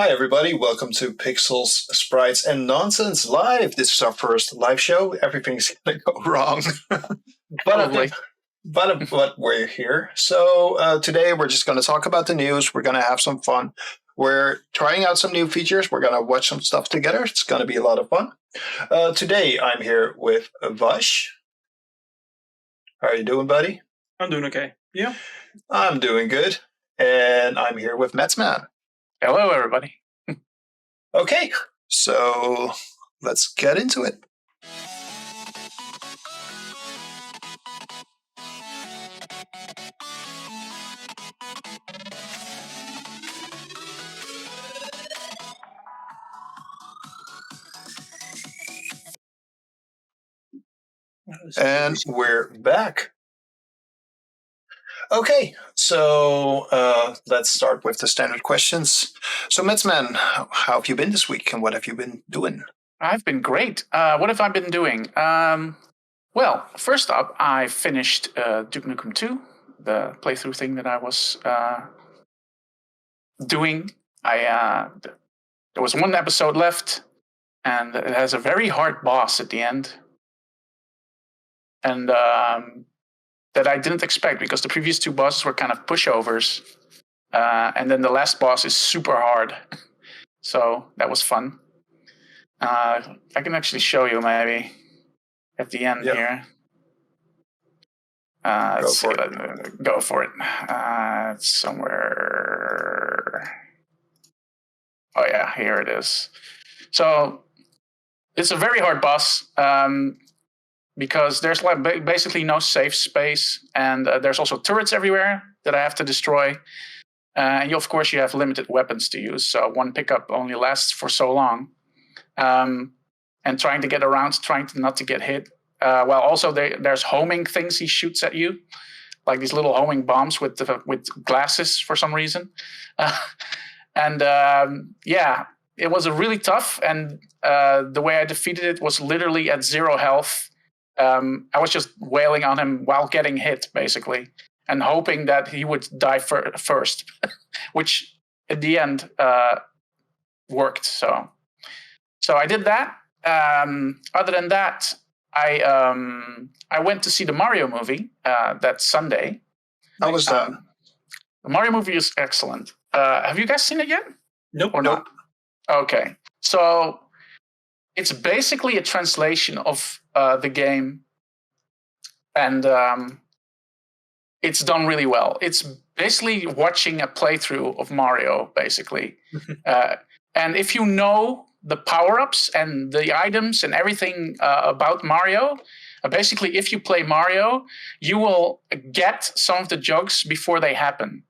Hi, everybody. Welcome to Pixels, Sprites, and Nonsense Live. This is our first live show. Everything's going to go wrong. Probably. but we're here. So today we're just going to talk about the news. We're going to have some fun. We're trying out some new features. We're going to watch some stuff together. It's going to be a lot of fun. Today I'm here with Vash. How are you doing, buddy? I'm doing okay. Yeah. I'm doing good. And I'm here with Metzman. Hello, everybody. Okay, so let's get into it. And we're back. Okay, so let's start with the standard questions. So, Metzman, how have you been this week, and what have you been doing? I've been great. What have I been doing? Well, first up, I finished Duke Nukem 2, the playthrough thing that I was doing. There was one episode left, and it has a very hard boss at the end. And that I didn't expect, because the previous two bosses were kind of pushovers. And then the last boss is super hard. So that was fun. I can actually show you maybe at the end here. Let's see. Go for it. It's somewhere. Oh, yeah, here it is. So it's a very hard boss. Because there's like basically no safe space, and there's also turrets everywhere that I have to destroy. And of course, you have limited weapons to use, so one pickup only lasts for so long. And trying to get around, trying to not to get hit. While also there's homing things he shoots at you, like these little homing bombs with glasses for some reason. Yeah, it was a really tough, and the way I defeated it was literally at 0 health. I was just wailing on him while getting hit, basically, and hoping that he would die first, which at the end worked. So I did that. Other than that, I went to see the Mario movie that Sunday. How was that? The Mario movie is excellent. Have you guys seen it yet? Nope. Or not? Okay. So it's basically a translation of the game, and it's done really well. It's basically watching a playthrough of Mario, basically. And if you know the power-ups and the items and everything about Mario, basically if you play Mario, you will get some of the jokes before they happen.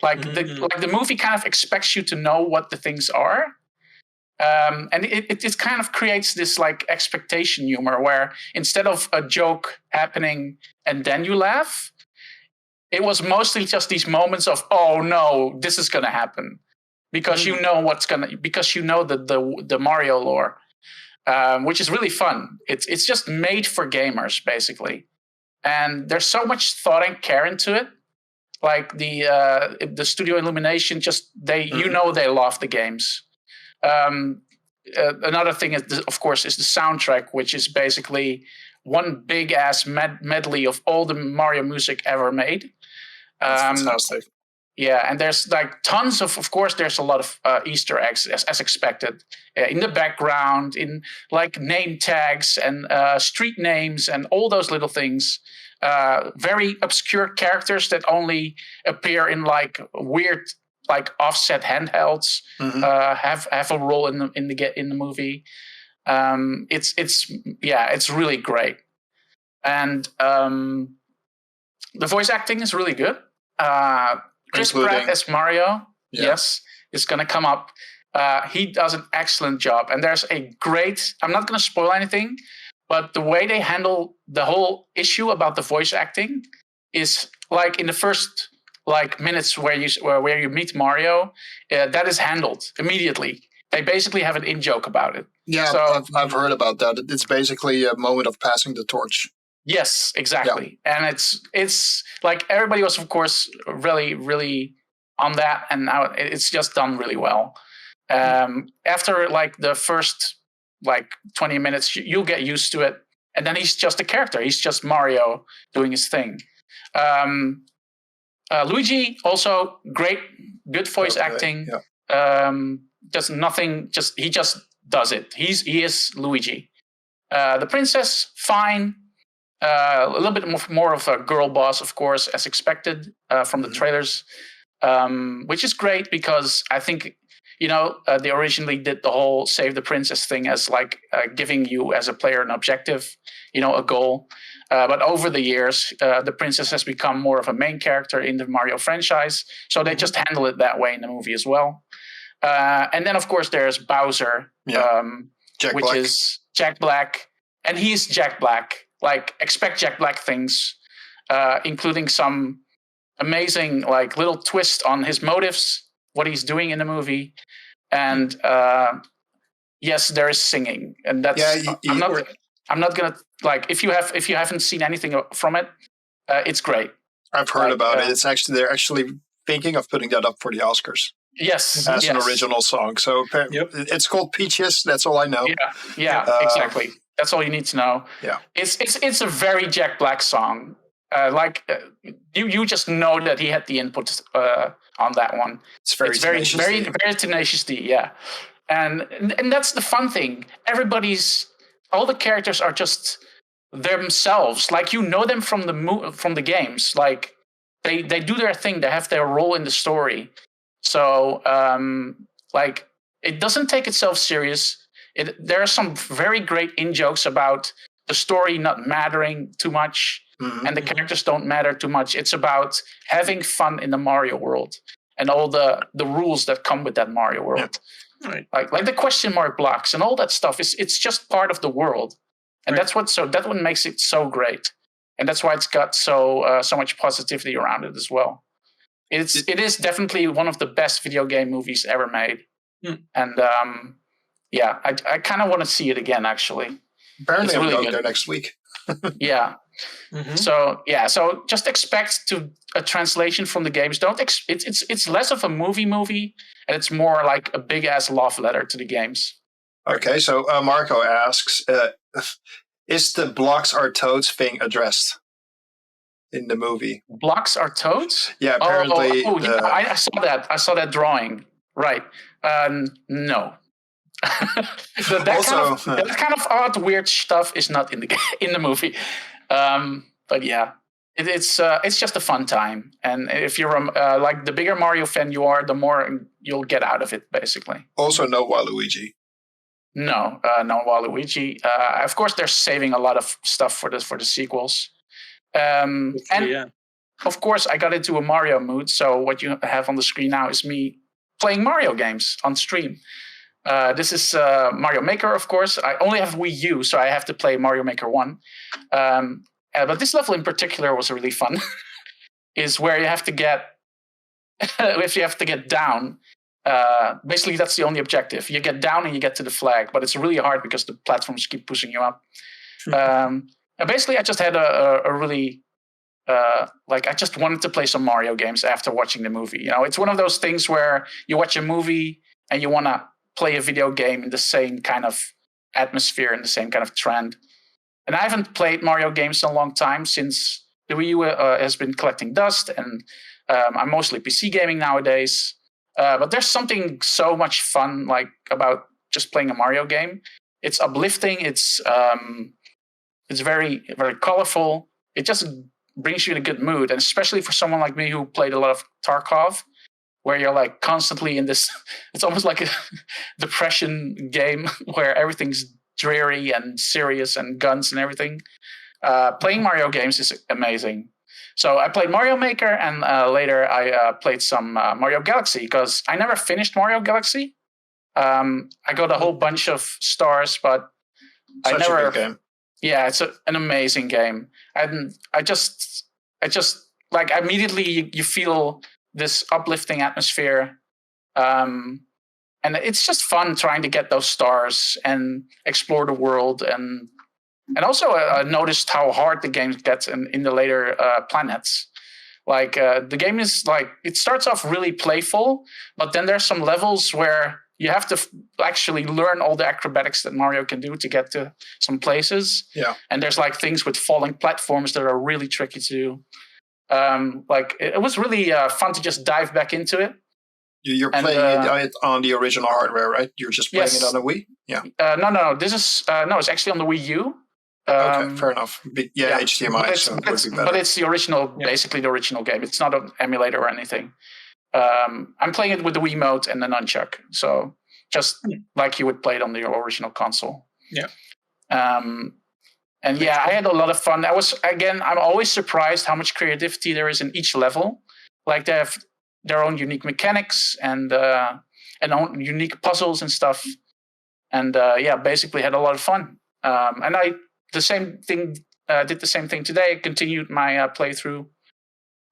Like the movie kind of expects you to know what the things are. And it kind of creates this like expectation humor where instead of a joke happening and then you laugh, it was mostly just these moments of, oh no, this is going to happen, because you know because you know the Mario lore, which is really fun. It's just made for gamers, basically. And there's so much thought and care into it. Like the Studio Illumination, they love the games. Another thing is, of course, is the soundtrack, which is basically one big ass medley of all the Mario music ever made. That's fantastic. Yeah, and there's like tons of course, there's a lot of Easter eggs as expected in the background, in like name tags and street names and all those little things. Very obscure characters that only appear in like weird, like offset handhelds have a role in the movie. It's really great, and the voice acting is really good. Chris Pratt as Mario, yes, is going to come up. He does an excellent job, and there's a great. I'm not going to spoil anything, but the way they handle the whole issue about the voice acting is like in the first like minutes where you meet Mario, that is handled immediately. They basically have an in-joke about it. Yeah, so, I've heard about that. It's basically a moment of passing the torch. Yes, exactly. Yeah. And it's like everybody was, of course, really, really on that, and now it's just done really well. After like the first like 20 minutes, you'll get used to it, and then he's just a character. He's just Mario doing his thing. Luigi also great, good voice acting. Yeah. Just nothing. He just does it. He is Luigi. The princess, fine. A little bit more of a girl boss, of course, as expected from the trailers, which is great because I think, they originally did the whole save the princess thing as like giving you as a player an objective, a goal. But over the years, the princess has become more of a main character in the Mario franchise. So they just handle it that way in the movie as well. And then, of course, there's Bowser, which Black. Is Jack Black. And he's Jack Black. Like, expect Jack Black things, including some amazing, like, little twist on his motives, what he's doing in the movie. And yes, there is singing. And that's... I'm not gonna like if you haven't seen anything from it, it's great. I've heard about it. They're actually thinking of putting that up for the Oscars. Yes, as an original song. So it's called Peaches. That's all I know. Yeah, exactly. That's all you need to know. Yeah, it's a very Jack Black song. You just know that he had the input on that one. It's very tenacious D. Yeah, and that's the fun thing. All the characters are just themselves. Like, them from the games. Like they do their thing. They have their role in the story. So it doesn't take itself serious. There are some very great in-jokes about the story not mattering too much, and the characters don't matter too much. It's about having fun in the Mario world and all the rules that come with that Mario world. Yeah. Right. Like the question mark blocks and all that stuff it's just part of the world, and that's what makes it so great, and that's why it's got so much positivity around it as well. It is definitely one of the best video game movies ever made, and I kind of want to see it again. Actually, apparently I'm going there next week. Yeah. Mm-hmm. So just expect a translation from the games. It's less of a movie, and it's more like a big ass love letter to the games. Okay, so Marco asks, is the blocks are toads thing addressed in the movie? Blocks are toads? Yeah, apparently. I saw that. I saw that drawing. Right. No. that kind of odd, weird stuff is not in the movie. But yeah, it's just a fun time, and if you're like the bigger Mario fan you are, the more you'll get out of it, basically. Also, no Waluigi. No Waluigi. Of course, they're saving a lot of stuff for the sequels. Of course, I got into a Mario mood. So what you have on the screen now is me playing Mario games on stream. This is Mario Maker, of course. I only have Wii U, so I have to play Mario Maker 1. But this level in particular was really fun. Is where you have to get down. Basically, that's the only objective. You get down and you get to the flag, but it's really hard because the platforms keep pushing you up. Basically, I just had a really I just wanted to play some Mario games after watching the movie. It's one of those things where you watch a movie and you want to play a video game in the same kind of atmosphere and the same kind of trend. And I haven't played Mario games in a long time since the Wii U has been collecting dust, and I'm mostly PC gaming nowadays. But there's something so much fun about just playing a Mario game. It's uplifting. It's very, very colorful. It just brings you in a good mood, and especially for someone like me who played a lot of Tarkov, where you're constantly in this, it's almost like a depression game where everything's dreary and serious and guns and everything. Playing Mario games is amazing. So I played Mario Maker, and later I played some Mario Galaxy, because I never finished Mario Galaxy. I got a whole bunch of stars, but I never. A good game. Yeah, it's an amazing game. And I just immediately you feel this uplifting atmosphere. And it's just fun trying to get those stars and explore the world. And also noticed how hard the game gets in the later planets. The game is it starts off really playful, but then there's some levels where You have to actually learn all the acrobatics that Mario can do to get to some places. Yeah. And there's like things with falling platforms that are really tricky to do. It was really fun to just dive back into it. You're playing it on the original hardware, right? You're just playing it on the Wii? Yeah. No. This is it's actually on the Wii U. Okay, fair enough. HDMI, but it's the original, basically the original game. It's not an emulator or anything. I'm playing it with the Wiimote and the nunchuck, so just like you would play it on the original console. Yeah. And I had a lot of fun. I'm always surprised how much creativity there is in each level. Like they have their own unique mechanics and own unique puzzles and stuff. And basically had a lot of fun. And I did the same thing today. I continued my playthrough.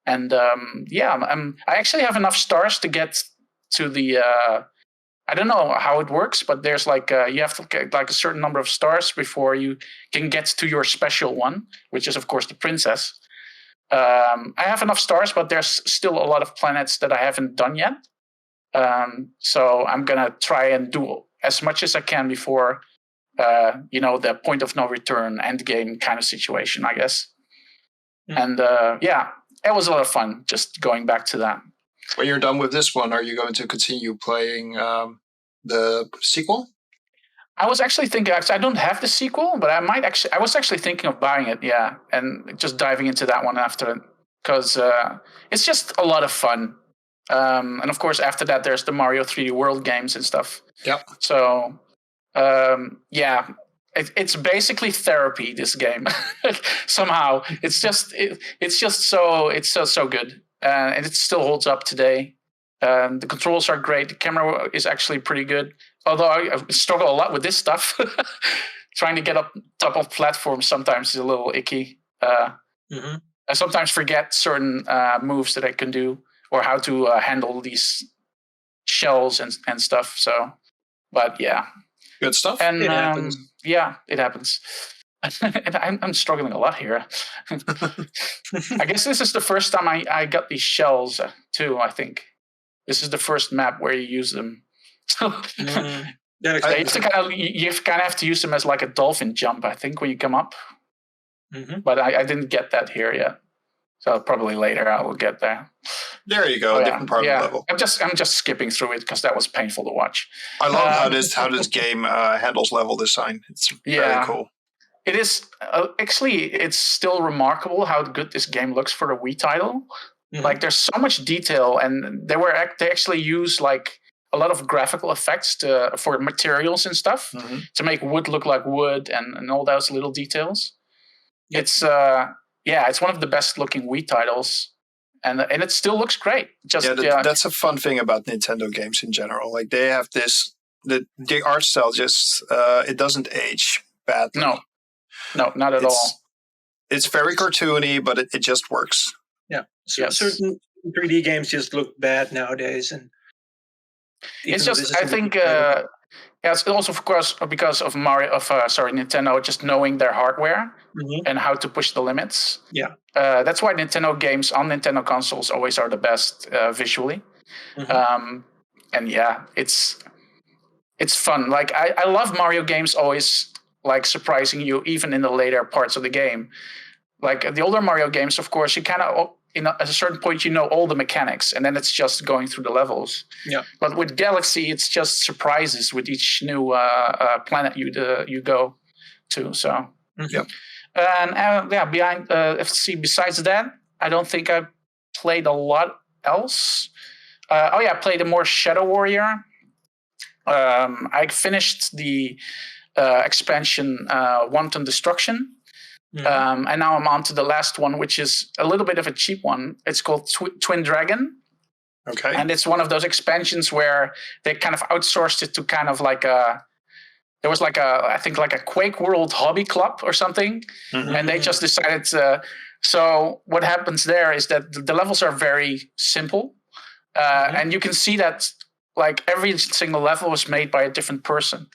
And I actually have enough stars to get to the. I don't know how it works, but there's like you have to get like a certain number of stars before you can get to your special one, which is of course the princess. I have enough stars, but there's still a lot of planets that I haven't done yet. So I'm gonna try and do as much as I can before the point of no return end game kind of situation, I guess. And it was a lot of fun just going back to that. When you're done with this one, are you going to continue playing the sequel? I was actually thinking, I don't have the sequel, but I was actually thinking of buying it, and just diving into that one after it, because it's just a lot of fun. And of course, after that, there's the Mario 3D World games and stuff. Yep. So, it's basically therapy. This game, somehow, it's so good, and it still holds up today. The controls are great. The camera is actually pretty good. Although I struggle a lot with this stuff. Trying to get up top of platforms sometimes is a little icky. I sometimes forget certain moves that I can do or how to handle these shells and stuff. So, but yeah. Good stuff. And it happens. It happens. And I'm struggling a lot here. I guess this is the first time I got these shells too, I think. This is the first map where you use them. So you kind of have to use them as like a dolphin jump, I think, when you come up. But I didn't get that here yet. So probably later I will get there. There you go, different part of the level. I'm just skipping through it because that was painful to watch. I love how this game handles level design. It's very cool. It is actually, it's still remarkable how good this game looks for a Wii title. Like there's so much detail, and they actually use like a lot of graphical effects for materials and stuff to make wood look like wood and all those little details. Yep. It's one of the best looking Wii titles, and it still looks great. That's a fun thing about Nintendo games in general. Like they have the art style just it doesn't age badly. No, not at all. It's very cartoony, but it just works. Yeah, certain 3D games just look bad nowadays, and it's just I think it's also of course because of Nintendo just knowing their hardware and how to push the limits. Yeah, that's why Nintendo games on Nintendo consoles always are the best visually. And it's fun. Like I love Mario games always like surprising you even in the later parts of the game. Like the older Mario games, of course, you kind of, at a certain point, you know all the mechanics, and then it's just going through the levels. Yeah. But with Galaxy, it's just surprises with each new planet you go to. So. Yep. And besides that, I don't think I played a lot else. I played a more Shadow Warrior. I finished the expansion Wanton Destruction. And now I'm on to the last one, which is a little bit of a cheap one. It's called Twin Dragon. Okay. And it's one of those expansions where they kind of outsourced it to kind of like there was like I think like a Quake World hobby club or something. And they just decided so what happens there is that the levels are very simple. And you can see that like every single level was made by a different person.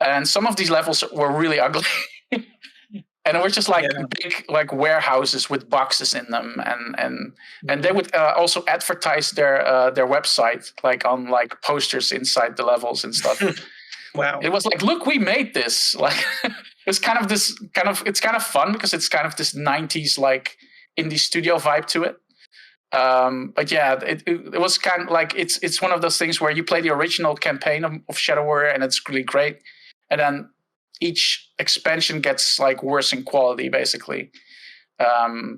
And some of these levels were really ugly. and it was just like Yeah. big like warehouses with boxes in them, and they would also advertise their website like on like posters inside the levels and stuff. Wow. It was like, look, we made this. Like it's kind of it's kind of fun because it's kind of this 90s like indie studio vibe to it. But yeah, it was kind of like it's one of those things where you play the original campaign of Shadow Warrior and it's really great, and then each expansion gets like worse in quality basically.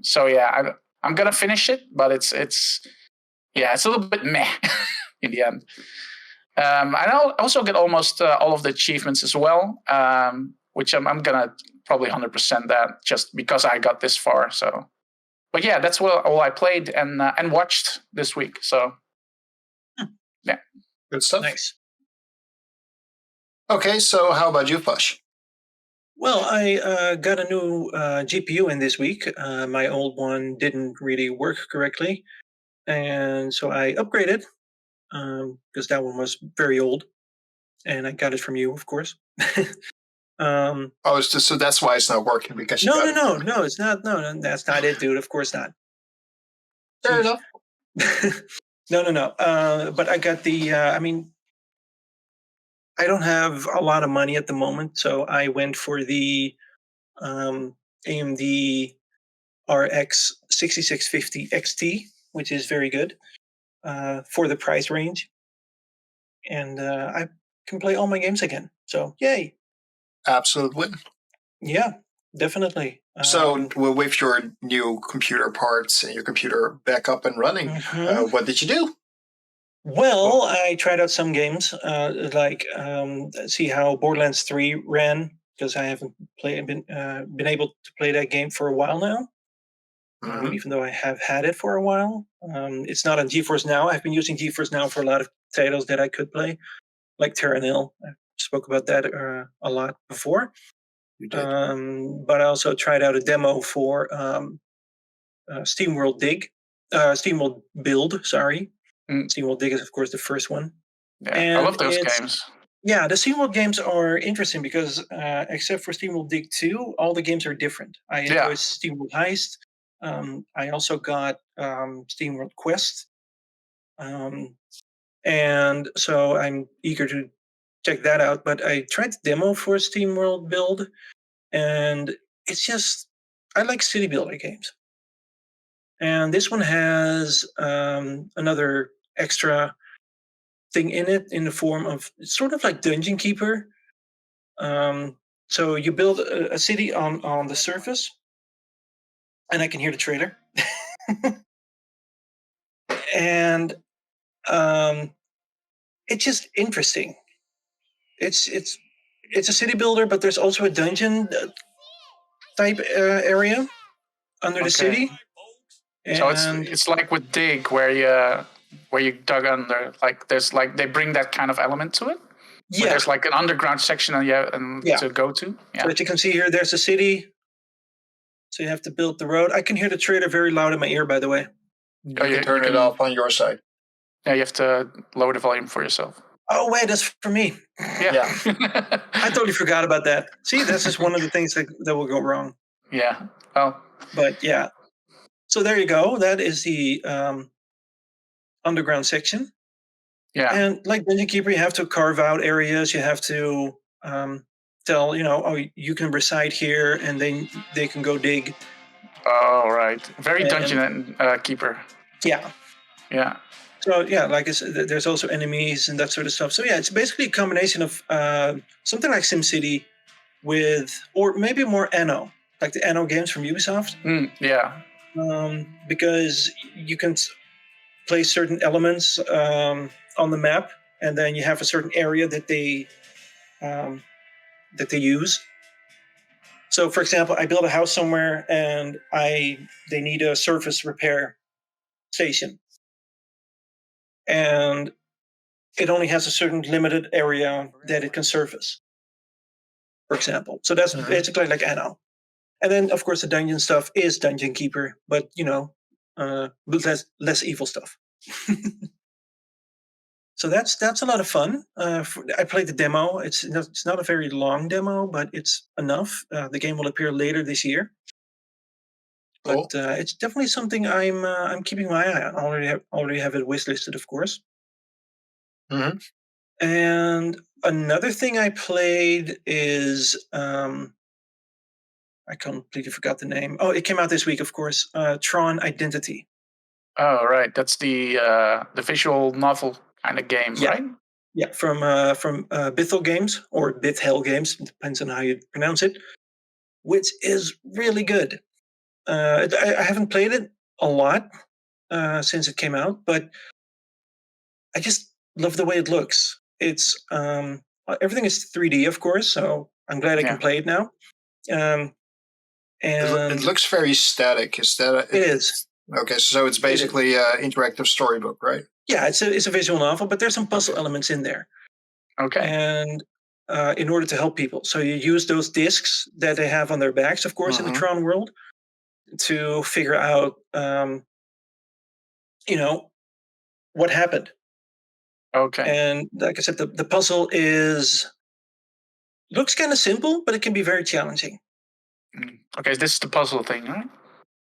So yeah, I'm gonna finish it, but it's a little bit meh in the end. I also get almost all of the achievements as well, which I'm gonna probably 100% that just because I got this far. So, but yeah, that's all I played and watched this week. So, yeah, Good stuff. Nice. Okay, so how about you, Push? Well, I got a new GPU in this week. My old one didn't really work correctly, and so I upgraded because that one was very old, and I got it from you, of course. Oh, it's just so that's why it's not working because you No, got no, it. no, no. It's not. No, that's not it, dude. Of course not. Fair Jeez. enough. No. But I got the. I mean, I don't have a lot of money at the moment, so I went for the AMD RX 6650 XT, which is very good for the price range, and I can play all my games again. So yay! Absolute win. Yeah, definitely. So, with your new computer parts and your computer back up and running, what did you do? Well, I tried out some games, like see how Borderlands 3 ran, because I haven't been able to play that game for a while now. Even though I have had it for a while, it's not on GeForce Now. I've been using GeForce Now for a lot of titles that I could play, like Terranil. I spoke about that a lot before. You did. But I also tried out a demo for SteamWorld Build. Sorry, SteamWorld Dig is of course the first one. Yeah, And I love those games. Yeah, the SteamWorld games are interesting because except for SteamWorld Dig 2, all the games are different. I enjoy SteamWorld Heist. I also got SteamWorld Quest. And so I'm eager to check that out. But I tried the demo for SteamWorld Build, and it's just, I like city builder games. And this one has another extra thing in it in the form of it's sort of like Dungeon Keeper. So you build a city on the surface, and I can hear the trailer. And it's just interesting. It's a city builder, but there's also a dungeon type area under the city. So it's like with Dig where you dug under, like there's like they bring that kind of element to it. Yeah, there's like an underground section to go to. Yeah. So as you can see here, there's a city. So you have to build the road. I can hear the trailer very loud in my ear, by the way. You can turn it off on your side. Yeah, you have to lower the volume for yourself. Oh wait, that's for me. Yeah. I totally forgot about that. See, that's just one of the things that will go wrong. Yeah. Well. But yeah. So there you go. That is the underground section. Yeah. And like Dungeon Keeper, you have to carve out areas. You have to tell, oh, you can reside here, and then they can go dig. Oh, right. Very Dungeon Keeper. Yeah. Yeah. So yeah, like I said, there's also enemies and that sort of stuff. So yeah, it's basically a combination of something like SimCity or maybe more Anno, like the Anno games from Ubisoft. Yeah. Because you can place certain elements on the map, and then you have a certain area that they use. So, for example, I build a house somewhere, and they need a surface repair station, and it only has a certain limited area that it can surface, for example. So that's basically like Anno. And then, of course, the dungeon stuff is Dungeon Keeper, but So that's a lot of fun. I played the demo. It's not a very long demo, but it's enough. The game will appear later this year. Cool. But it's definitely something I'm keeping my eye on. I already have it wishlisted, of course. Mm-hmm. And another thing I played is I completely forgot the name. Oh, it came out this week, of course. Tron Identity. Oh, right. That's the visual novel kind of game, Yeah. right? Yeah, from Bithell Games or Bithell Games, depends on how you pronounce it, which is really good. I haven't played it a lot since it came out, but I just love the way it looks. It's everything is 3D, of course, so I'm glad I can play it now. And It looks very static. Is that it is. Okay, so it's basically an interactive storybook, right? Yeah, it's a visual novel, but there's some puzzle elements in there. Okay. And in order to help people, so you use those discs that they have on their backs, of course, in the Tron world, to figure out, what happened. Okay. And like I said, the puzzle looks kind of simple, but it can be very challenging. Okay, this is the puzzle thing, right?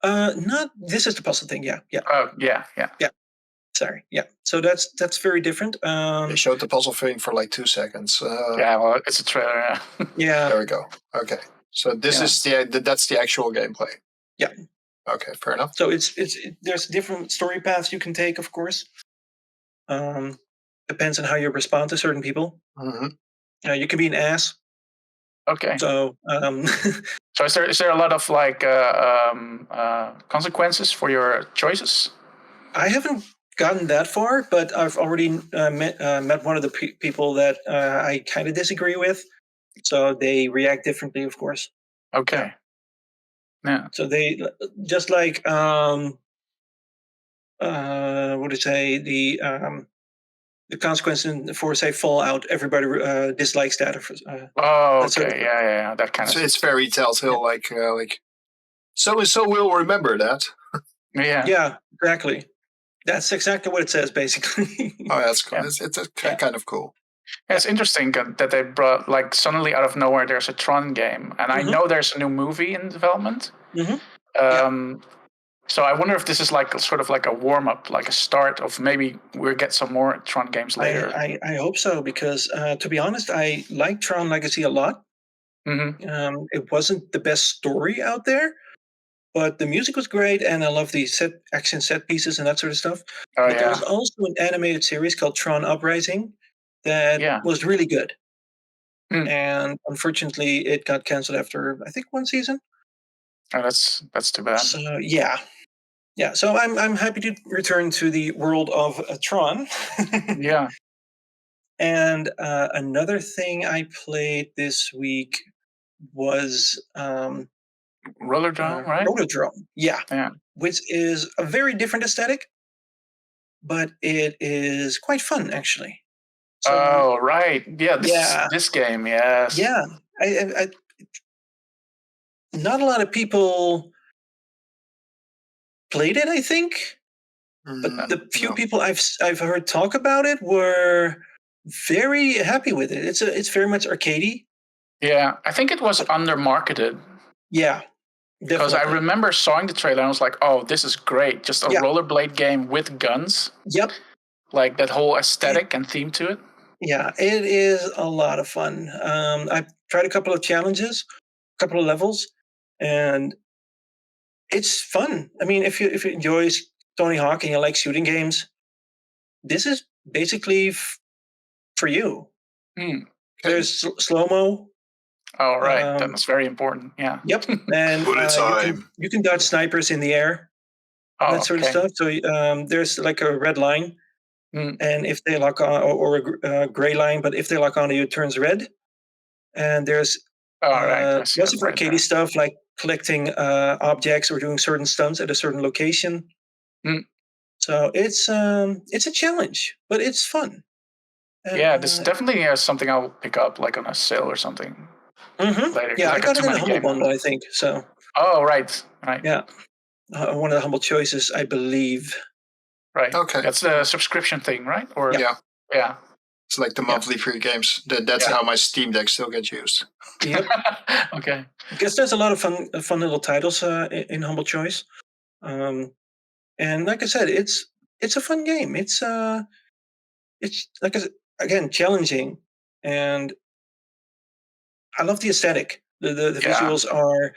Not this is the puzzle thing. Yeah. Oh, yeah. Sorry. Yeah. So that's very different. They showed the puzzle thing for like 2 seconds. Yeah, well, it's a trailer. Yeah. Yeah. There we go. Okay, so this is that's the actual gameplay. Yeah. Okay, fair enough. So there's different story paths you can take, of course. Depends on how you respond to certain people. Mm-hmm. You can be an ass. Okay. So so is there a lot of like consequences for your choices? I haven't gotten that far, but I've already met one of the people that I kind of disagree with. So they react differently, of course. Okay. Yeah. So they just like what do you say, the consequences for say Fallout. Everybody dislikes that. Oh, that sort of okay. Yeah. That kind of. It's very telltale. Like so and so will remember that. Yeah. Yeah. Exactly. That's exactly what it says, basically. Oh, that's cool. Yeah. It's kind of cool. Yeah, it's interesting that they brought, like, suddenly out of nowhere there's a Tron game, and I know there's a new movie in development. So I wonder if this is like sort of like a warm up, like a start of maybe we'll get some more Tron games later. I hope so, because to be honest, I like Tron Legacy a lot. It wasn't the best story out there, but the music was great, and I love the action set pieces and that sort of stuff. But there was also an animated series called Tron Uprising that was really good. And unfortunately, it got canceled after, I think, one season. Oh, that's too bad. So yeah. So I'm happy to return to the world of Tron. Yeah. And another thing I played this week was Rollerdrome, right? Rollerdrome, yeah, which is a very different aesthetic, but it is quite fun actually. So, right, this game, yes, yeah. I not a lot of people played it, I think, but the few people I've heard talk about it were very happy with it. It's very much arcadey. Yeah, I think it was under-marketed. Yeah, because I remember seeing the trailer and I was like, "Oh, this is great! Just a rollerblade game with guns." Yep, like that whole aesthetic and theme to it. Yeah, it is a lot of fun. I've tried a couple of challenges, a couple of levels, and it's fun. I mean, if you enjoy Tony Hawk and you like shooting games, this is basically for you. There's slow-mo. Oh, right. That's very important. Yeah. Yep. And you can dodge snipers in the air. That sort of stuff. So there's like a red line. And if they lock on, or a gray line, but if they lock on, it turns red. And there's lots of arcadey stuff like collecting objects or doing certain stunts at a certain location. So it's a challenge, but it's fun. And, this definitely is something I'll pick up, like on a sale or something later. Yeah, I got it in the Humble Bundle, I think. So. Oh, right. Yeah, one of the Humble Choices, I believe. Right. Okay. That's the subscription thing, right? Or Yeah. It's like the monthly free games. That's how my Steam Deck still gets used. Yep. Okay. I guess there's a lot of fun little titles in Humble Choice. And like I said, it's a fun game. It's like I said, again, challenging, and I love the aesthetic. The visuals are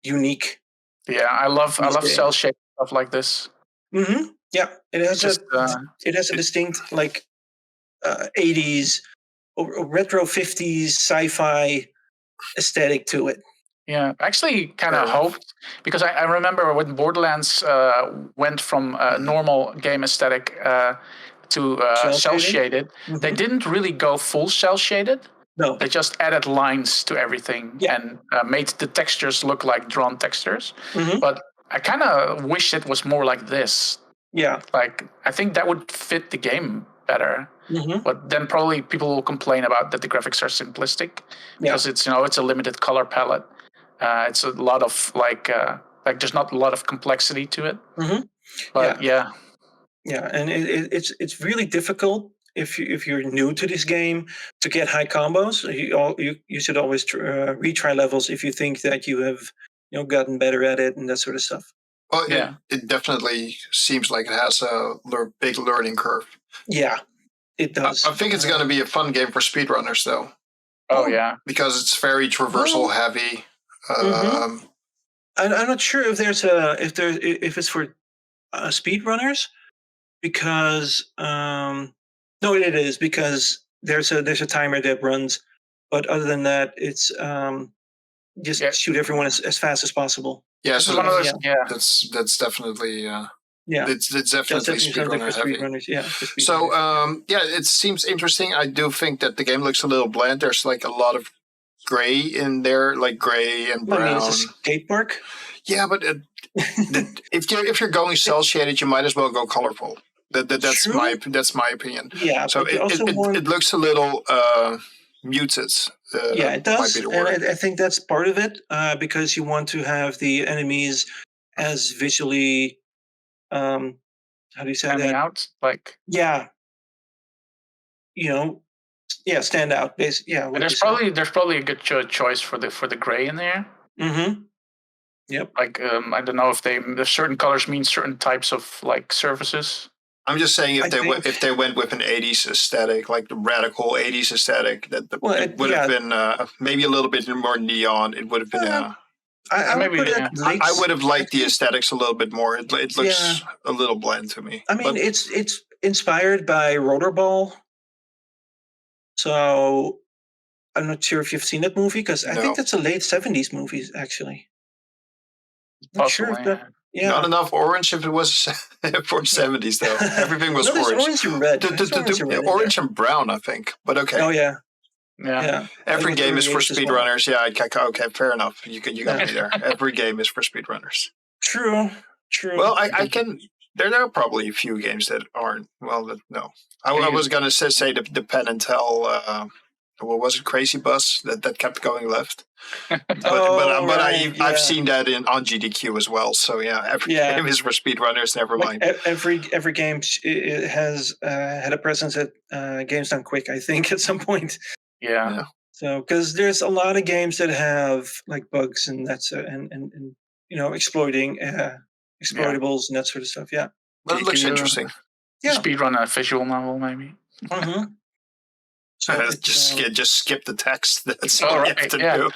unique. Yeah, I love cell shaded stuff like this. Mm-hmm. Yeah, it has a distinct 80s or retro 50s sci-fi aesthetic to it. Yeah, actually kind of hoped, because I remember when Borderlands went from normal game aesthetic to cell shaded, they didn't really go full cell shaded. No. They just added lines to everything and made the textures look like drawn textures. But I kind of wish it was more like this. Yeah. Like, I think that would fit the game better. But then probably people will complain about that the graphics are simplistic because it's a limited color palette. It's a lot of there's not a lot of complexity to it. But yeah, and it's really difficult if you're new to this game to get high combos. You should always retry levels if you think that you have gotten better at it and that sort of stuff. Well, it definitely seems like it has a big learning curve. Yeah, it does. I think it's going to be a fun game for speedrunners, though. Oh yeah, because it's very traversal heavy. I'm not sure if if it's for speedrunners, because no, it is, because there's a timer that runs, but other than that, it's just shoot everyone as fast as possible. Yeah, so that's definitely it's definitely speedrunner heavy. So it seems interesting. I do think that the game looks a little bland. There's like a lot of gray in there, like gray and brown. I mean, it's a skate park. Yeah, but if you're going cell shaded, you might as well go colorful. That's my opinion. Yeah. So it looks a little muted. It does, and I think that's part of it, because you want to have the enemies as visually, how do you say standing that? out, like stand out. Basically, and there's probably a good choice for the gray in there. Yep. Like I don't know if there's certain colors mean certain types of like surfaces. I'm just saying if they went with an 80s aesthetic, like the radical 80s aesthetic, it would have been maybe a little bit more neon. It would have been. I would have liked the aesthetics a little bit more. It looks a little bland to me. I mean, it's inspired by Rollerball, so I'm not sure if you've seen that movie, because I think that's a late 70s movie, actually. Not sure if that. Yeah. Not enough orange if it was for 70s, though. Everything was orange. Orange and red. Orange and brown, I think. But okay. Oh, yeah. Yeah. Every game is for speedrunners. Well. Yeah, okay, fair enough. You got me there. Every game is for speedrunners. True. Well, I can... There are probably a few games that aren't... Well, no. I was going to say the Penn and Tell... what was it? Crazy Bus that kept going left. I've seen that on GDQ as well. So every game is for speedrunners. Never mind. Every game has had a presence at Games Done Quick, I think, at some point. Yeah. So because there's a lot of games that have like bugs and that's and exploiting exploitables and that sort of stuff. Yeah. But it looks interesting. Speedrun a visual novel, maybe. So just skip the text. That's all you have to do.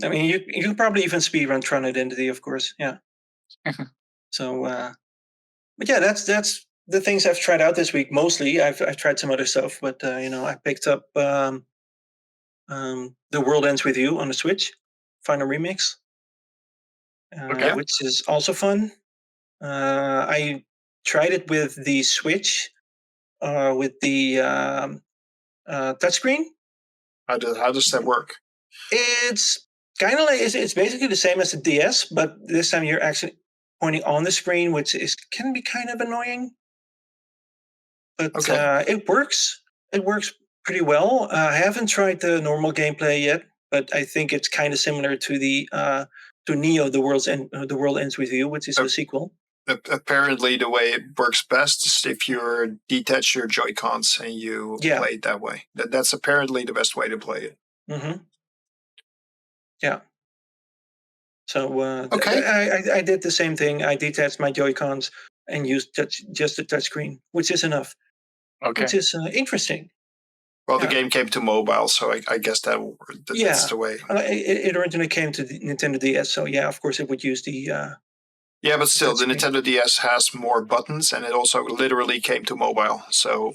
I mean, you can probably even speedrun Tron Identity, of course. Yeah. So, but yeah, that's the things I've tried out this week. Mostly, I've tried some other stuff, but I picked up The World Ends With You on the Switch, Final Remix, which is also fun. I tried it with the Switch, with the touchscreen. How does that work? It's kind of like it's basically the same as the DS, but this time you're actually pointing on the screen, which can be kind of annoying. But it works. It works pretty well. I haven't tried the normal gameplay yet, but I think it's kind of similar to the to Neo: The World Ends With You, which is a sequel. apparently the way it works best is if you detach your Joy-Cons and you play it that way. That's apparently the best way to play it. Mm-hmm. Yeah. So okay. I did the same thing. I detached my Joy-Cons and used just the touchscreen, which is enough. Okay. Which is interesting. Well, the game came to mobile, so I guess that's the way. It originally came to the Nintendo DS, so yeah, of course it would use the... yeah, but still, the Nintendo DS has more buttons, and it also literally came to mobile. So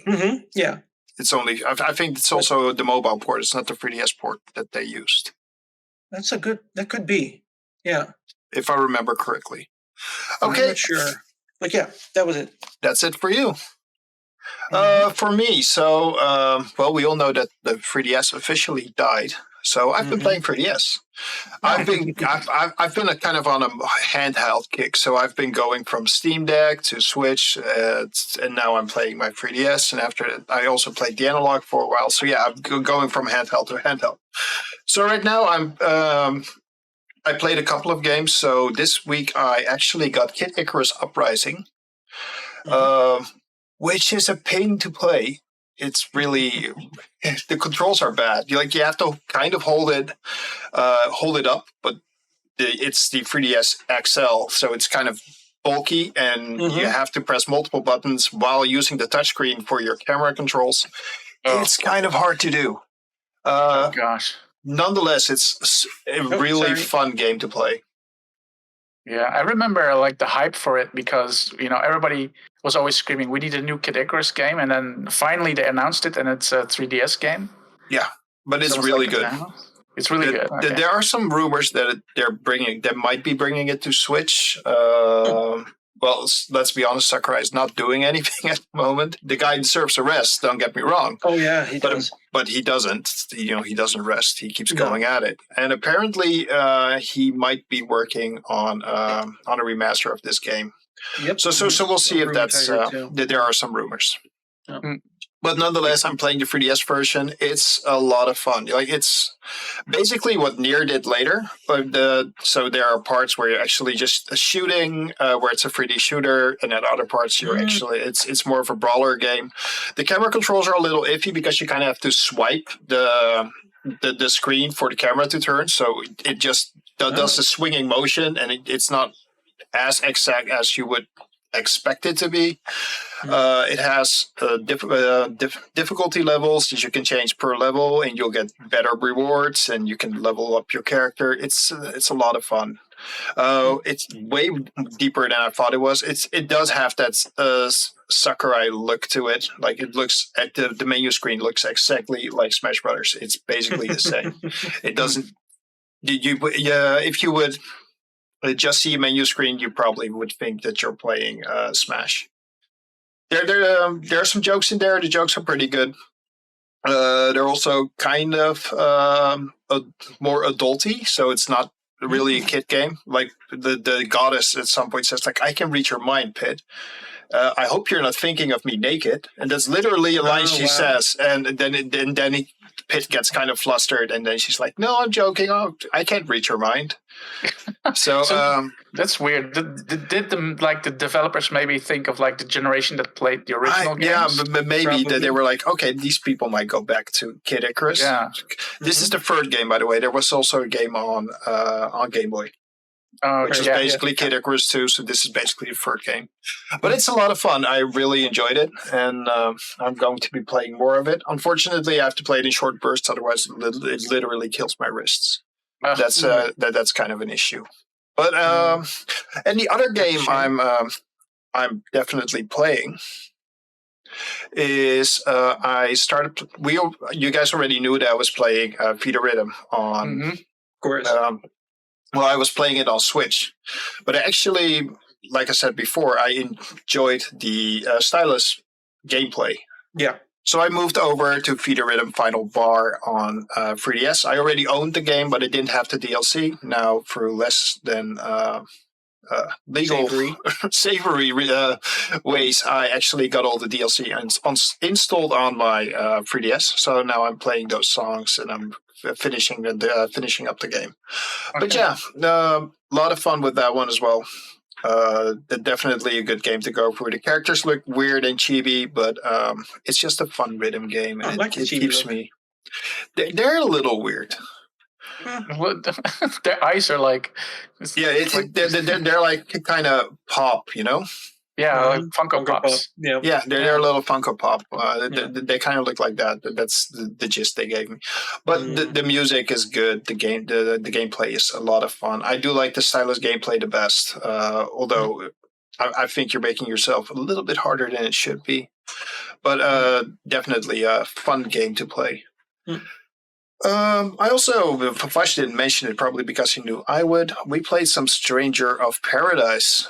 yeah, it's only. I think it's also the mobile port. It's not the 3DS port that they used. That could be. Yeah, if I remember correctly. Okay, I'm not sure, but yeah, that was it. That's it for you. For me, so well, we all know that the 3DS officially died. So I've been playing 3DS. I've been a kind of on a handheld kick. So I've been going from Steam Deck to Switch, and now I'm playing my 3DS. And after that, I also played the analog for a while. So yeah, I'm going from handheld to handheld. So right now I played a couple of games. So this week I actually got Kid Icarus Uprising. Which is a pain to play. It's really the controls are bad. You have to kind of hold it up, but it's the 3DS XL, so it's kind of bulky, and you have to press multiple buttons while using the touchscreen for your camera controls. It's kind of hard to do. Oh gosh! Nonetheless, it's a really fun game to play. Yeah, I remember like the hype for it because everybody was always screaming, "We need a new Kid Icarus game!" And then finally they announced it, and it's a 3DS game. Yeah, but it's really good. It's really good. Okay. There are some rumors that they might be bringing it to Switch. Well, let's be honest, Sakurai is not doing anything at the moment. The guy deserves a rest, don't get me wrong. Oh, yeah, he does. But he doesn't. He doesn't rest. He keeps going at it. And apparently he might be working on a remaster of this game. Yep. So we'll see if that's there are some rumors. Yep. But nonetheless, I'm playing the 3DS version. It's a lot of fun. It's basically what Nier did later. But so there are parts where you're actually just shooting, where it's a 3D shooter, and at other parts you're actually it's more of a brawler game. The camera controls are a little iffy because you kind of have to swipe the screen for the camera to turn. So it just does the swinging motion, and it's not as exact as you would expect it to be. It has difficulty levels that you can change per level, and you'll get better rewards, and you can level up your character. It's a lot of fun. It's way deeper than I thought it was. It does have that Sakurai look to it. Like it looks at the menu screen looks exactly like Smash Brothers. It's basically the same. It doesn't. If you would just see a menu screen, you probably would think that you're playing Smash. There are some jokes in there. The jokes are pretty good. They're also kind of more adulty, so it's not really a kid game. Like the goddess at some point says, like, "I can read your mind, Pit. I hope you're not thinking of me naked." And that's literally a line she says. And then Pit gets kind of flustered, and then she's like, "No, I'm joking. Oh, I can't read your mind." So that's weird. Did the developers maybe think of like the generation that played the original games? Yeah, but maybe they were like, okay, these people might go back to Kid Icarus. Yeah. This is the third game, by the way. There was also a game on Game Boy. Which is basically Kid Icarus 2, so this is basically the third game. But it's a lot of fun. I really enjoyed it, and I'm going to be playing more of it. Unfortunately, I have to play it in short bursts, otherwise it literally kills my wrists. That's kind of an issue. But and the other game I'm definitely playing is I started. You guys already knew that I was playing Vita Rhythm on. Of course. Well, I was playing it on Switch, but actually, like I said before, I enjoyed the stylus gameplay. Yeah. So I moved over to Vita Rhythm Final Bar on 3DS. I already owned the game, but it didn't have the DLC. Now, for less than legal savory ways, I actually got all the DLC installed on my 3DS. So now I'm playing those songs, and I'm finishing up the game. Okay. But yeah, a lot of fun with that one as well. Definitely a good game to go through. The characters look weird and chibi, but it's just a fun rhythm game, and like the it chibi keeps look. me. They're a little weird. Their eyes are like, Yeah, they're like kind of pop, you know. like Funko Pops. Yeah, Yeah, they're a little Funko Pop. Yeah. They kind of look like that. That's the gist they gave me. But the music is good. The gameplay is a lot of fun. I do like the stylus gameplay the best. Although I think you're making yourself a little bit harder than it should be. But definitely a fun game to play. I also, Vash didn't mention it probably because he knew I would. We played some Stranger of Paradise,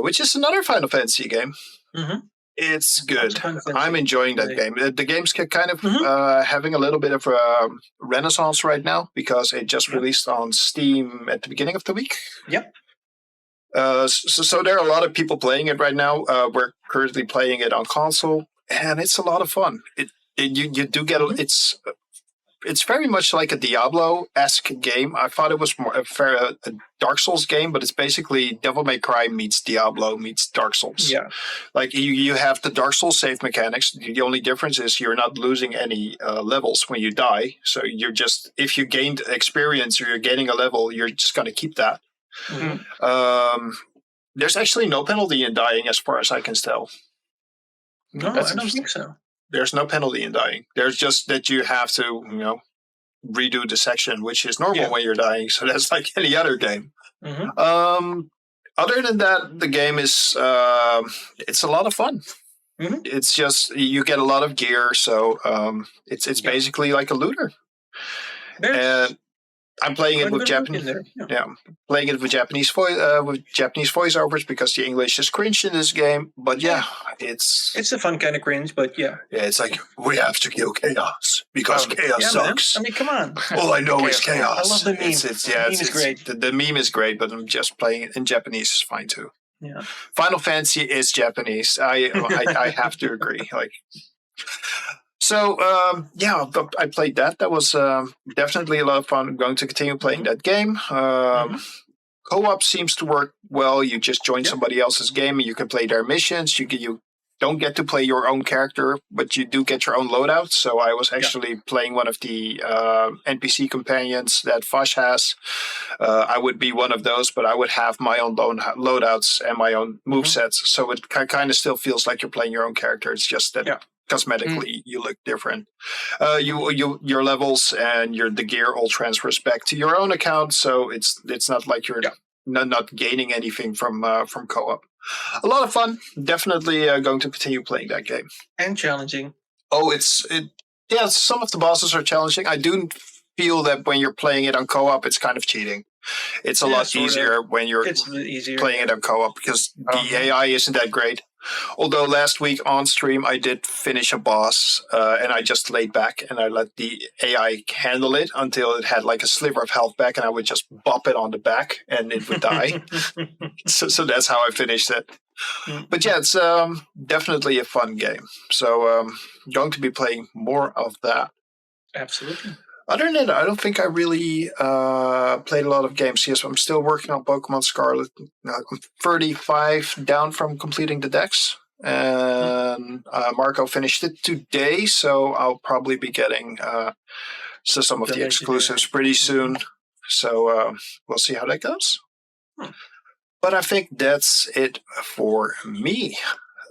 which is another Final Fantasy game. It's good. I'm enjoying that game. The game's kind of having a little bit of a renaissance right now because it just released on Steam at the beginning of the week. Yep. So there are a lot of people playing it right now. We're currently playing it on console, and it's a lot of fun. You do get it's very much like a Diablo-esque game. I thought it was more a Dark Souls game, but it's basically Devil May Cry meets Diablo meets Dark Souls. Yeah. Like you have the Dark Souls save mechanics. The only difference is you're not losing any levels when you die. So you're just, if you gained experience or you're gaining a level, you're just going to keep that. There's actually no penalty in dying as far as I can tell. No, I don't think so. There's no penalty in dying. There's just that you have to, redo the section, which is normal when you're dying. So that's like any other game. Other than that, the game is it's a lot of fun. It's just you get a lot of gear, so it's basically like a looter. And I'm playing it with Japanese. Playing it with Japanese voiceovers because the English is cringe in this game. But it's a fun kind of cringe. But it's like we have to kill chaos because chaos sucks. Man. I mean, come on. All I know is chaos. I love the meme. The meme is great. The meme is great, but I'm just playing it in Japanese is fine too. Yeah. Final Fantasy is Japanese. I have to agree. So, I played that. That was definitely a lot of fun. I'm going to continue playing that game. Co-op seems to work well. You just join somebody else's game and you can play their missions. You don't get to play your own character, but you do get your own loadout. So I was actually playing one of the NPC companions that Vash has. I would be one of those, but I would have my own loadouts and my own movesets. So it kind of still feels like you're playing your own character. It's just that cosmetically you look different. Your levels and the gear all transfers back to your own account, so it's not like you're not gaining anything from co-op. A lot of fun. Definitely going to continue playing that game. And challenging. Oh, some of the bosses are challenging. I do feel that when you're playing it on co-op, it's kind of cheating. It's a lot easier when you're playing it on co-op because the AI isn't that great. Although last week on stream I did finish a boss and I just laid back and I let the AI handle it until it had like a sliver of health back and I would just bop it on the back and it would die. so that's how I finished it. But it's definitely a fun game. So going to be playing more of that. Absolutely. Other than that, I don't think I really played a lot of games. Yes, I'm still working on Pokemon Scarlet. I'm 35 down from completing the decks. And Marco finished it today, so I'll probably be getting some of the exclusives pretty soon. So we'll see how that goes. But I think that's it for me.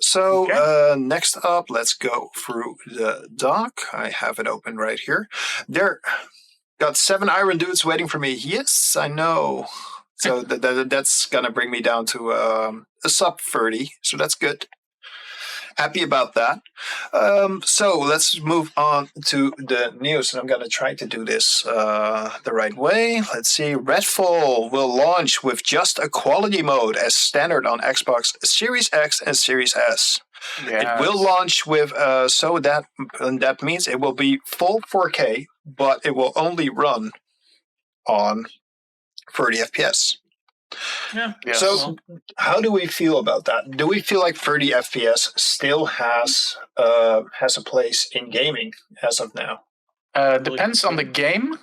So next up, let's go through the doc. I have it open right here. There, got 7 iron dudes waiting for me. Yes, I know. So that's going to bring me down to a sub 30. So that's good. Happy about that. So let's move on to the news. And I'm going to try to do this the right way. Let's see. Redfall will launch with just a quality mode as standard on Xbox Series X and Series S. Yes. It will launch with, that means it will be full 4K, but it will only run on 30 FPS. Yeah. Yes. So, how do we feel about that? Do we feel like 30 FPS still has a place in gaming as of now? Depends on the game.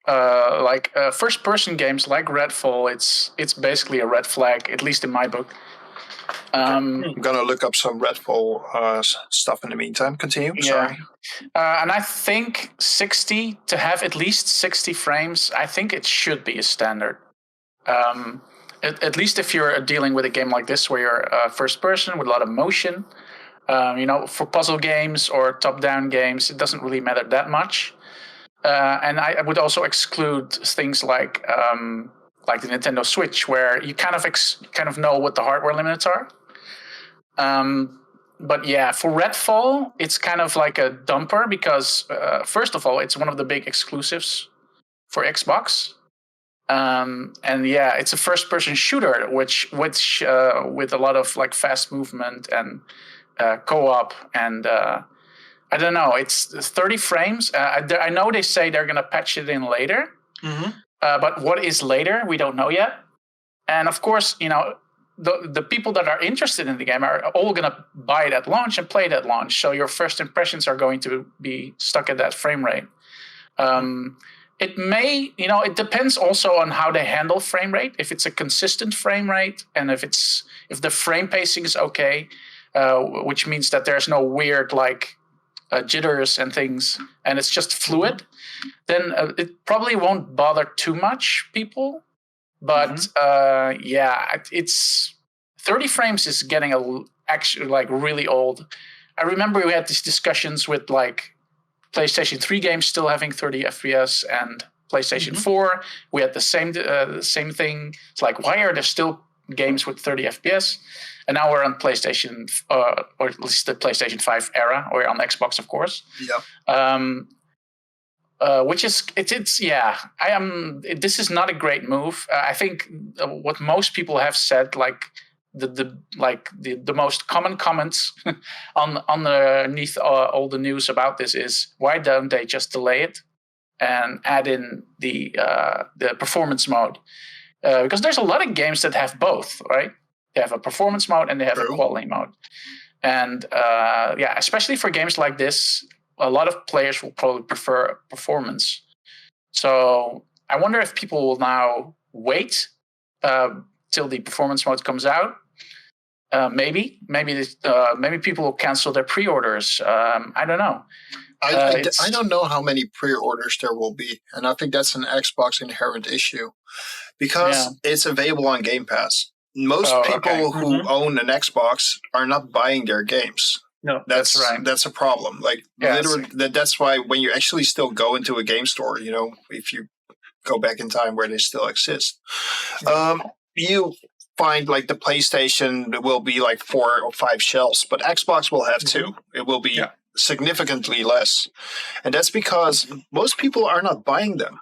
first-person games like Redfall, it's basically a red flag, at least in my book. I'm gonna look up some Redfall stuff in the meantime. Continue. Sorry. And I think 60 to have at least 60 frames. I think it should be a standard. At least if you're dealing with a game like this, where you're first person with a lot of motion. For puzzle games or top-down games, it doesn't really matter that much. And I would also exclude things like the Nintendo Switch, where you kind of know what the hardware limits are. But yeah, for Redfall, it's kind of like a dumper because first of all, it's one of the big exclusives for Xbox. And yeah, it's a first-person shooter, which with a lot of like fast movement and co-op, and I don't know. It's 30 frames. I know they say they're going to patch it in later, but what is later? We don't know yet. And of course, the people that are interested in the game are all going to buy it at launch and play it at launch. So your first impressions are going to be stuck at that frame rate. It may, it depends also on how they handle frame rate. If it's a consistent frame rate, and if the frame pacing is okay, which means that there's no weird jitters and things, and it's just fluid, then it probably won't bother too much people. But it's 30 frames is getting actually really old. I remember we had these discussions with PlayStation 3 games still having 30 FPS, and PlayStation 4 we had the same thing. It's why are there still games with 30 FPS? And now we're on PlayStation, or at least the PlayStation 5 era, or on Xbox, of course. Yeah. Which is this is not a great move. I think what most people have said, the most common comments underneath all the news about this is, why don't they just delay it and add in the performance mode? Because there's a lot of games that have both, right? They have a performance mode and they have a quality mode. And especially for games like this, a lot of players will probably prefer performance. So I wonder if people will now wait till the performance mode comes out. Maybe people will cancel their pre-orders. I don't know. I don't know how many pre-orders there will be, and I think that's an Xbox inherent issue because it's available on Game Pass. Most people who own an Xbox are not buying their games. No, that's right. That's a problem. Literally, that's why when you actually still go into a game store, if you go back in time where they still exist, you find the PlayStation will be 4 or 5 shelves, but Xbox will have 2. It will be significantly less, and that's because most people are not buying them.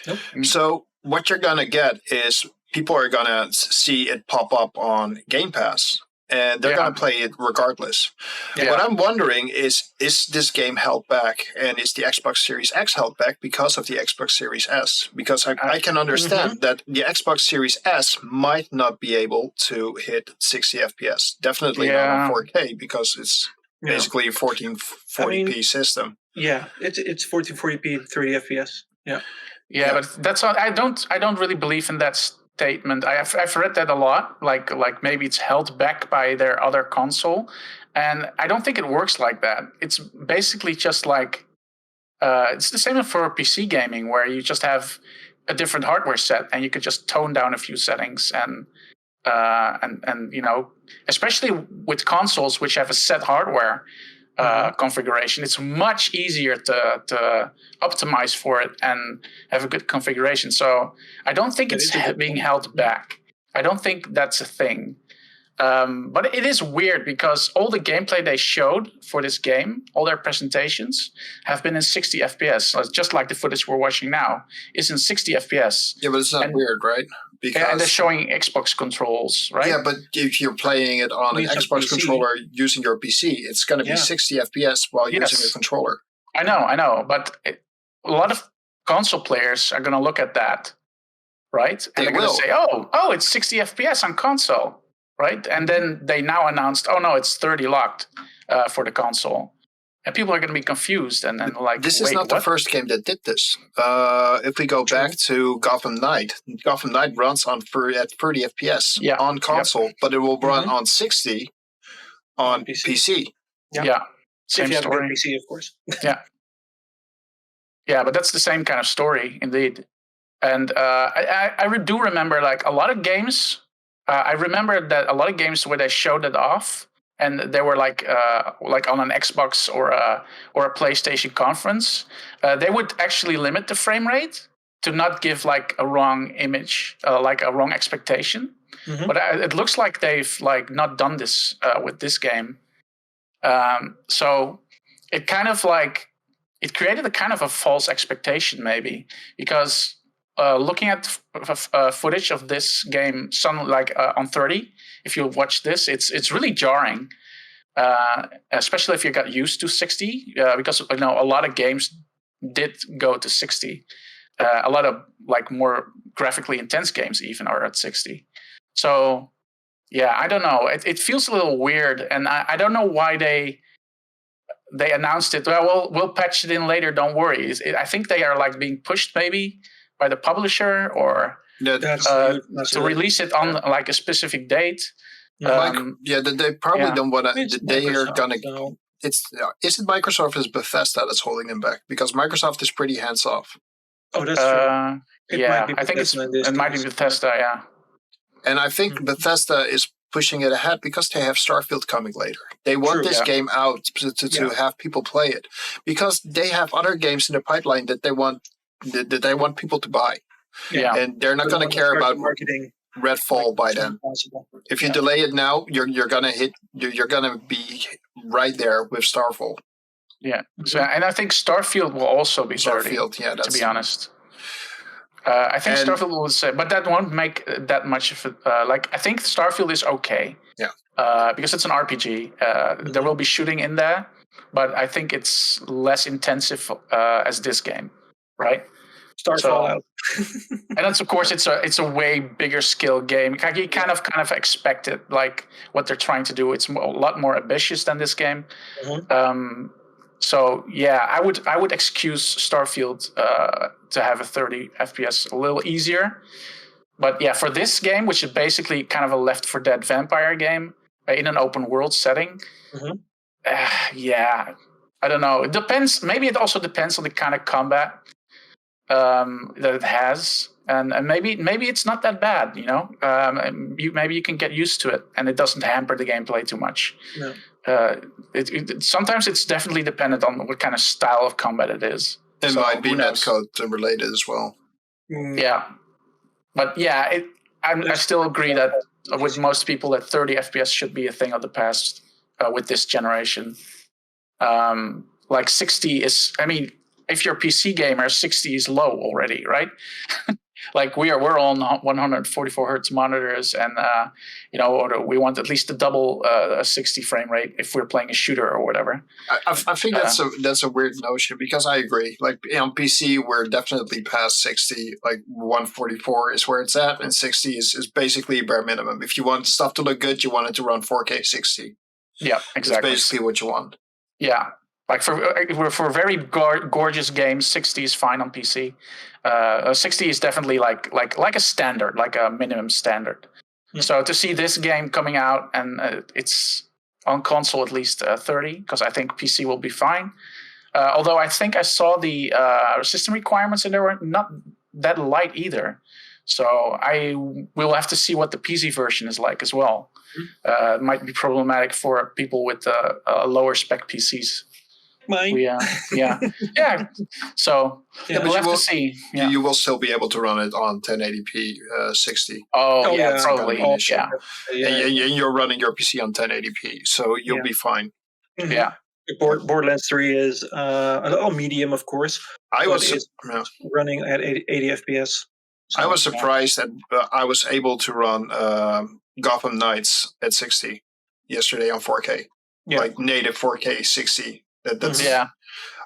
Nope. So what you're gonna get is people are gonna see it pop up on Game Pass, and they're gonna play it regardless. What I'm wondering is this game held back, and is the Xbox Series X held back because of the Xbox Series S? Because I can understand that the Xbox Series S might not be able to hit 60 FPS. Definitely not on 4K, because it's basically a 1440p system. Yeah, it's 1440p 30 FPS. Yeah, but that's all. I don't really believe in that statement. I've read that a lot. Like maybe it's held back by their other console, and I don't think it works like that. It's basically just it's the same for PC gaming, where you just have a different hardware set, and you could just tone down a few settings, and especially with consoles which have a set hardware configuration, it's much easier to optimize for it and have a good configuration. So I don't think it's being held back. I don't think that's a thing. But it is weird because all the gameplay they showed for this game, all their presentations, have been in 60 FPS. Just like the footage we're watching now is in 60 FPS. Yeah, but it's not weird, right? And they're showing Xbox controls, right? Yeah, but if you're playing it on an Xbox controller using your PC, it's going to be 60 FPS while using a controller. I know. But a lot of console players are going to look at that, right? And they're going to say, oh, it's 60 FPS on console. Right, and then they now announced, oh no, it's 30 locked for the console. and people are going to be confused and then like, this is wait, not what? the first game that did this. If we go back to Gotham Knight runs on at 30 FPS on console, but it will run on 60 on PC. Yeah. Same if you have story. a good PC, of course. Yeah, but that's the same kind of story, indeed. And I do remember like a lot of games. I remember that a lot of games where they showed it off, and they were like on an Xbox or a PlayStation conference. They would actually limit the frame rate to not give like a wrong image, like a wrong expectation. Mm-hmm. But it looks like they've like not done this with this game. So it kind of like it created a kind of a false expectation, maybe, because looking at footage of this game, on 30, if you watch this, it's really jarring, especially if you got used to 60, because a lot of games did go to 60. A lot of like more graphically intense games even are at 60. So yeah, I don't know. It feels a little weird, and I don't know why they announced it. Well, we'll patch it in later. Don't worry. I think they are like being pushed maybe by the publisher or to release it on like a specific date. They probably don't want to. They are gonna. So. Is it Microsoft? Is Bethesda that's holding them back? Because Microsoft is pretty hands off. Oh, that's true. I think it might be Bethesda. Yeah. And I think Bethesda is pushing it ahead because they have Starfield coming later. They want this game out to have people play it because they have other games in the pipeline that they want people to buy. Yeah, and they're not going to care about marketing. Redfall by then. If you delay it now, you're gonna be right there with Starfield. Yeah, so and I think Starfield will also be 30. Starfield, to be honest. I think Starfield will say, but that won't make that much of it. I think Starfield is okay. Yeah. Because it's an RPG. There will be shooting in there, but I think it's less intensive as this game, right? Fallout. And that's of course it's a way bigger scale game. You kind of expect it, like what they're trying to do. It's a lot more ambitious than this game. Mm-hmm. So yeah, I would excuse Starfield to have a 30 FPS a little easier, but yeah, for this game, which is basically kind of a Left 4 Dead vampire game in an open world setting, yeah, I don't know. It depends. Maybe it also depends on the kind of combat that it has, and maybe it's not that bad. You know, maybe you can get used to it, and it doesn't hamper the gameplay too much. No. Sometimes it's definitely dependent on what kind of style of combat it is. It might be netcode related as well. Yeah, but yeah, I still agree that with most people that 30 FPS should be a thing of the past with this generation. Like 60 is, I mean, if you're a PC gamer, 60 is low already, right? Like we're on 144 hertz monitors, and we want at least a double a 60 frame rate if we're playing a shooter or whatever. I think that's a weird notion because I agree. Like on PC, we're definitely past 60. Like 144 is where it's at, and 60 is basically bare minimum. If you want stuff to look good, you want it to run 4K 60. Yeah, exactly. That's basically what you want. Yeah. Like for very gorgeous games, 60 is fine on PC. 60 is definitely like a standard, like a minimum standard. Mm-hmm. So to see this game coming out and it's on console at least 30, because I think PC will be fine. Although I think I saw the system requirements and they were not that light either. So I will have to see what the PC version is like as well. Mm-hmm. It might be problematic for people with lower spec PCs. Yeah. So we'll have to see. Yeah. You will still be able to run it on 1080p 60. Oh yeah, probably. Yeah. And you're running your PC on 1080p, so you'll be fine. Mm-hmm. Yeah. Borderlands 3 is a little medium, of course. I was running at 80 FPS. So, I was surprised that I was able to run Gotham Knights at 60 yesterday on 4K, like native 4K 60. That's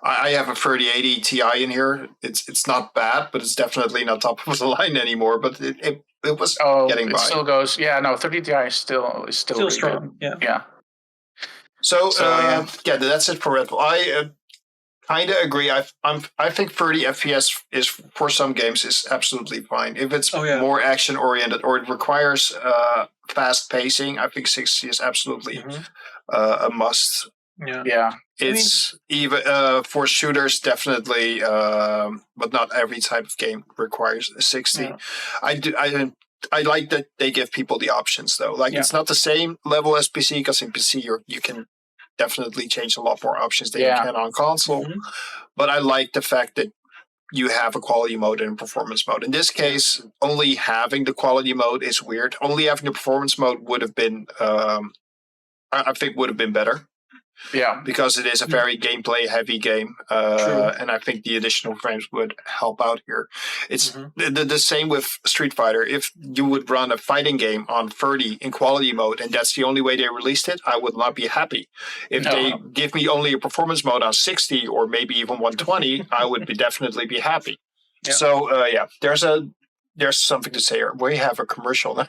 I have a 3080 Ti in here. It's not bad, but it's definitely not top of the line anymore. But it was getting by. It still goes. Yeah, no, 30 Ti is still really strong. Good. Yeah. So, So, yeah. that's it for Redfall. I kind of agree. I think 30 FPS is for some games is absolutely fine. If it's more action oriented or it requires fast pacing, I think 60 is absolutely a must. Yeah. It's even for shooters definitely, but not every type of game requires a 60. Yeah. I like that they give people the options though. Like it's not the same level as PC because in PC you can definitely change a lot more options than you can on console. But I like the fact that you have a quality mode and a performance mode. In this case, only having the quality mode is weird. Only having the performance mode would have been, I think, would have been better. Yeah, because it is a very gameplay heavy game, and I think the additional frames would help out here. It's the same with Street Fighter. If you would run a fighting game on 30 in quality mode, and that's the only way they released it, I would not be happy. If they give me only a performance mode on 60 or maybe even 120, I would definitely be happy. Yeah. So there's something to say here. We have a commercial now.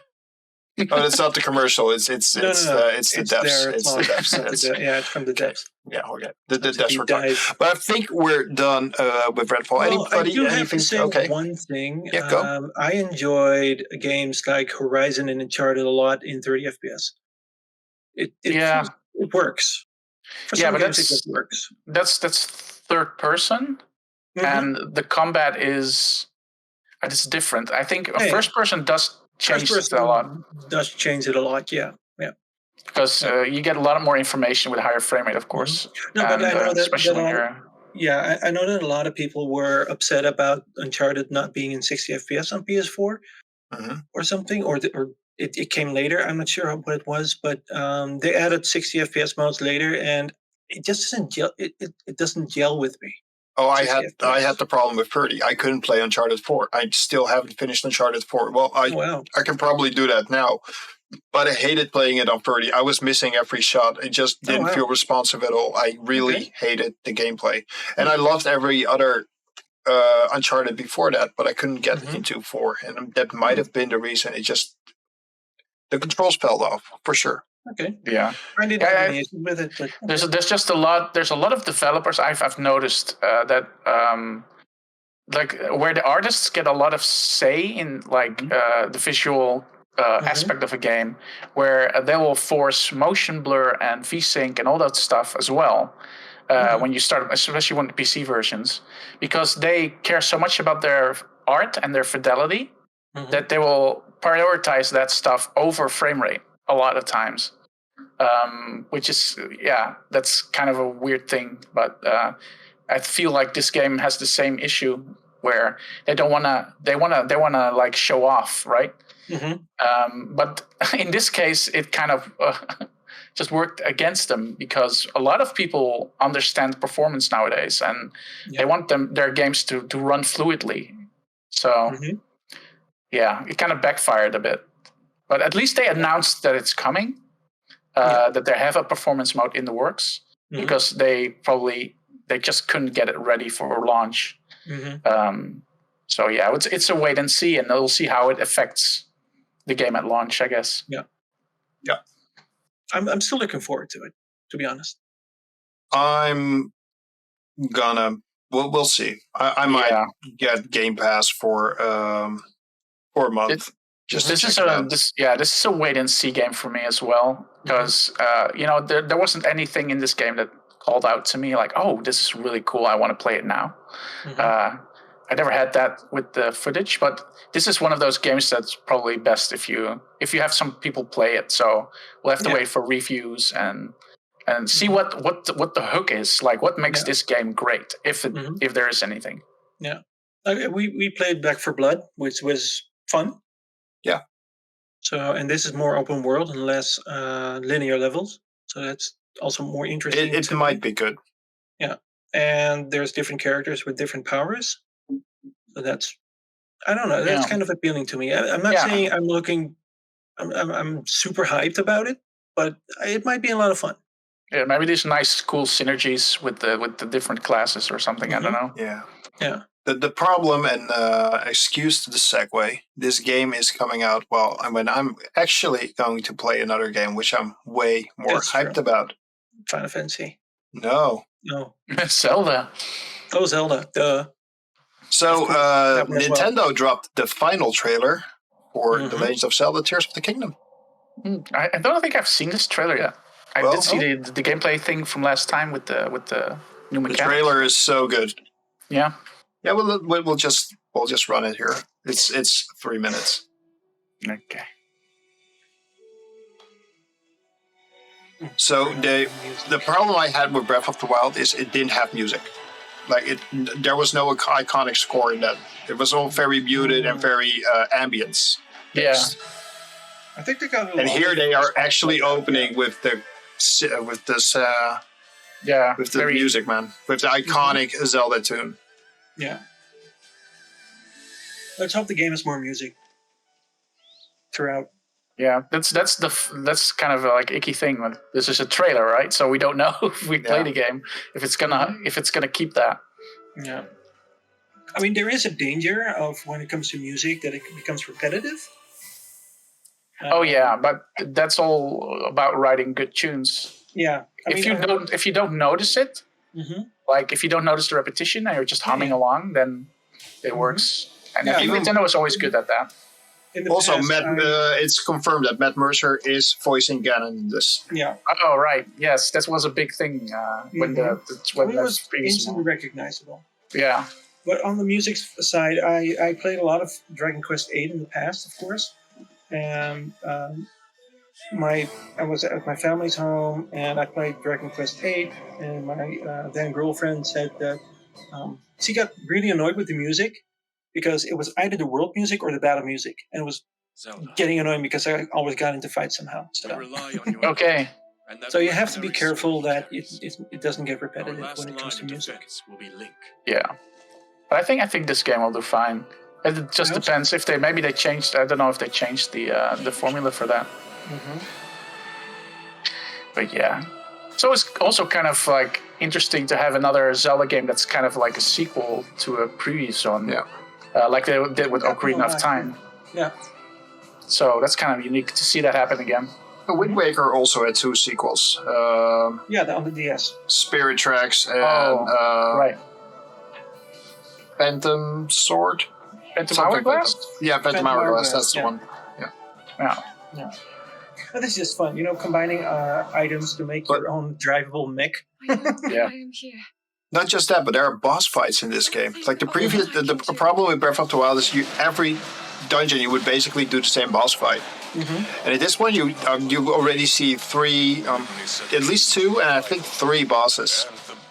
Oh, it's not the commercial. It's the devs. It's the devs. It's from the devs. Yeah, okay. The devs were talking. But I think we're done with Redfall. Well, I do have to say one thing. Yeah, go. I enjoyed games like Horizon and Uncharted a lot in 30 FPS. It works. For some games, it just works. That's third person, and the combat is different. I think first person does change it a lot. Does change it a lot, yeah. Because you get a lot more information with higher frame rate, of course. No, but I know that I know that a lot of people were upset about Uncharted not being in 60 FPS on PS4 or something, or it came later. I'm not sure what it was, but they added 60 FPS modes later, and it just doesn't gel. It doesn't gel with me. Oh, I had the problem with 30. I couldn't play Uncharted 4. I still haven't finished Uncharted 4. Well, I can probably do that now, but I hated playing it on 30. I was missing every shot. It just didn't feel responsive at all. I really hated the gameplay, and I loved every other Uncharted before that, but I couldn't get into 4, and that might have been the reason. The controls fell off for sure. Okay. Yeah. I didn't have any issue with it. But there's just a lot. There's a lot of developers I've noticed that like where the artists get a lot of say in like the visual aspect of a game, where they will force motion blur and VSync and all that stuff as well. When you start, especially when the PC versions, because they care so much about their art and their fidelity that they will prioritize that stuff over frame rate a lot of times, which is that's kind of a weird thing. But I feel like this game has the same issue where they wanna like show off, right? But in this case, it kind of just worked against them, because a lot of people understand performance nowadays, and they want their games to run fluidly. So it kind of backfired a bit. But at least they announced that it's coming, that they have a performance mode in the works, because they just couldn't get it ready for launch. So it's a wait and see, and we'll see how it affects the game at launch, I guess. Yeah. I'm still looking forward to it, to be honest. I'm gonna. We'll see. I might get Game Pass for a month. This is a wait and see game for me as well, because there wasn't anything in this game that called out to me like, oh, this is really cool, I want to play it now. I never had that with the footage, but this is one of those games that's probably best if you have some people play it. So we'll have to wait for reviews and see what the hook is, like what makes this game great, if there is anything. Yeah, we played Back 4 Blood, which was fun. Yeah. So, and this is more open world and less linear levels. So that's also more interesting. It might be good. Yeah, and there's different characters with different powers. So that's, I don't know. That's kind of appealing to me. I'm not saying I'm super hyped about it, but it might be a lot of fun. Yeah, maybe there's nice, cool synergies with the different classes or something. I don't know. Yeah. The problem, and excuse the segue, this game is coming out. Well, I'm actually going to play another game, which I'm way more hyped about. Final Fantasy. No. No. Zelda. Oh, Zelda. Duh. So that one as well. Nintendo dropped the final trailer for The Mhm. Legend of Zelda Tears of the Kingdom. I don't think I've seen this trailer yet. I Well- did see the gameplay thing from last time with the new The mechanics. trailer is so good. Yeah. Yeah, we'll just run it here. It's 3 minutes. Okay. So the problem I had with Breath of the Wild is it didn't have music. Like there was no iconic score in that. It was all very muted and very ambience. Yeah. I think they got. And here they are actually opening with the music, man, with the iconic Zelda tune. Yeah. Let's hope the game has more music throughout. Yeah, that's kind of a, like icky thing. When this is a trailer, right? So we don't know if we play the game if it's gonna keep that. Yeah. I mean, there is a danger of when it comes to music that it becomes repetitive. Oh yeah, but that's all about writing good tunes. Yeah. If you don't notice it, like if you don't notice the repetition and you're just humming along, then it works. And Nintendo is always good at that. Also, it's confirmed that Matt Mercer is voicing Ganon in this. Yeah. Oh right, yes, that was a big thing when it was instantly recognizable. Yeah. But on the music side, I played a lot of Dragon Quest VIII in the past, of course, and I was at my family's home and I played Dragon Quest VIII, and my then girlfriend said that she got really annoyed with the music because it was either the world music or the battle music, and it was getting annoying because I always got into fights somehow. So. Okay. So you have to be careful that it doesn't get repetitive when it comes to music. Yeah, but I think this game will do fine. It just depends if they changed. I don't know if they changed the formula for that. But yeah, so it's also kind of like interesting to have another Zelda game that's kind of like a sequel to a previous one. Yeah. Like they did with Ocarina of Time. Yeah. So that's kind of unique to see that happen again. Wind Waker also had 2 sequels. On the DS. Spirit Tracks and right. Phantom Sword. Phantom Hourglass? Yeah, Phantom Hourglass. That's the one. Yeah. But it's just fun, combining items to make your own drivable mech. Yeah. Not just that, but there are boss fights in this game. Like the problem with Breath of the Wild is every dungeon you would basically do the same boss fight. And in this one you already see 3, at least 2, and I think 3 bosses.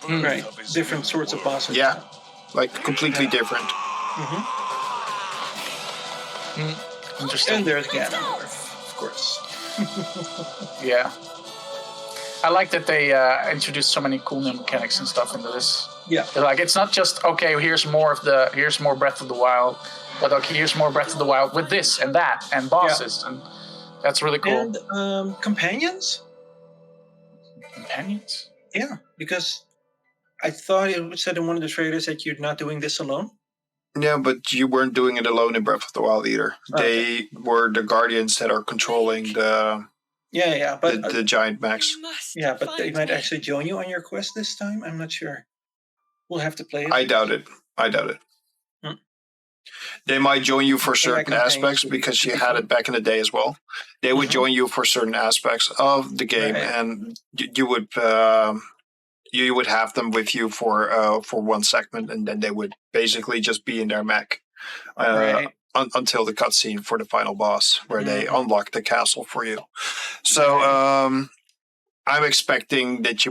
Right, different sorts of bosses. Yeah, like completely different. Interesting. And there's Ganondorf, of course. Yeah. I like that they introduced so many cool new mechanics and stuff into this. Yeah. Like it's not just here's more Breath of the Wild, but here's more Breath of the Wild with this and that and bosses, and that's really cool. And companions. Companions? Yeah, because I thought it said in one of the trailers that you're not doing this alone. Yeah, but you weren't doing it alone in Breath of the Wild either. They were the guardians that are controlling the but the giant mechs. Yeah, but they might actually join you on your quest this time. I'm not sure. We'll have to play it. I doubt it. They might join you for certain aspects because you had it back in the day as well. They would join you for certain aspects of the game, and you would have them with you for one segment, and then they would basically just be in their mech until the cutscene for the final boss, where they unlock the castle for you. So I'm expecting that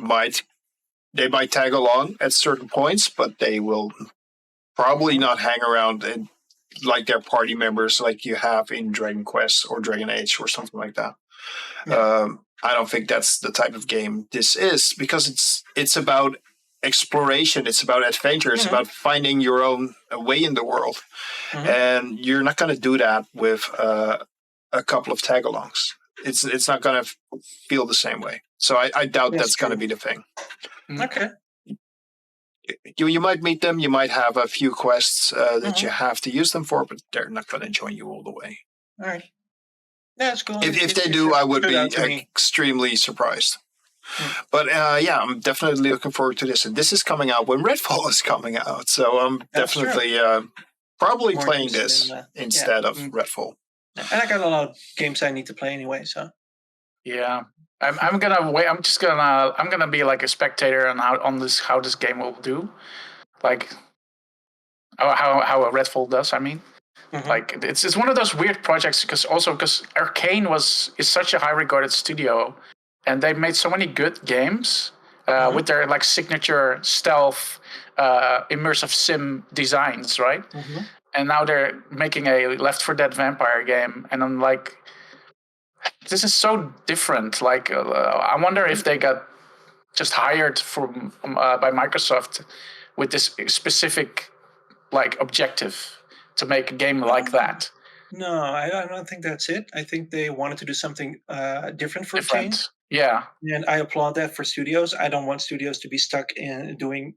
they might tag along at certain points, but they will probably not hang around like their party members like you have in Dragon Quest or Dragon Age or something like that. I don't think that's the type of game this is, because it's about exploration, it's about adventure, it's about finding your own way in the world. And you're not going to do that with a couple of tag-alongs. It's not going to feel the same way. So I doubt that's going to be the thing. Okay. You might meet them, you might have a few quests that you have to use them for, but they're not going to join you all the way. All right. That's cool. If they do, I would be extremely surprised. But yeah, I'm definitely looking forward to this. And this is coming out when Redfall is coming out. So I'm That's definitely probably More playing interested this in that. instead of Mm. Redfall. And I got a lot of games I need to play anyway, so. Yeah, I'm gonna wait. I'm gonna be like a spectator on how this game will do, like how a Redfall does. I mean, like it's one of those weird projects because Arcane is such a high regarded studio, and they made so many good games with their like signature stealth, immersive sim designs, right? And now they're making a Left 4 Dead vampire game, and I'm like, this is so different. Like, I wonder if they got just hired by Microsoft with this specific like objective to make a game like that. No, I don't think that's it. I think they wanted to do something different for a change. Yeah. And I applaud that for studios. I don't want studios to be stuck in doing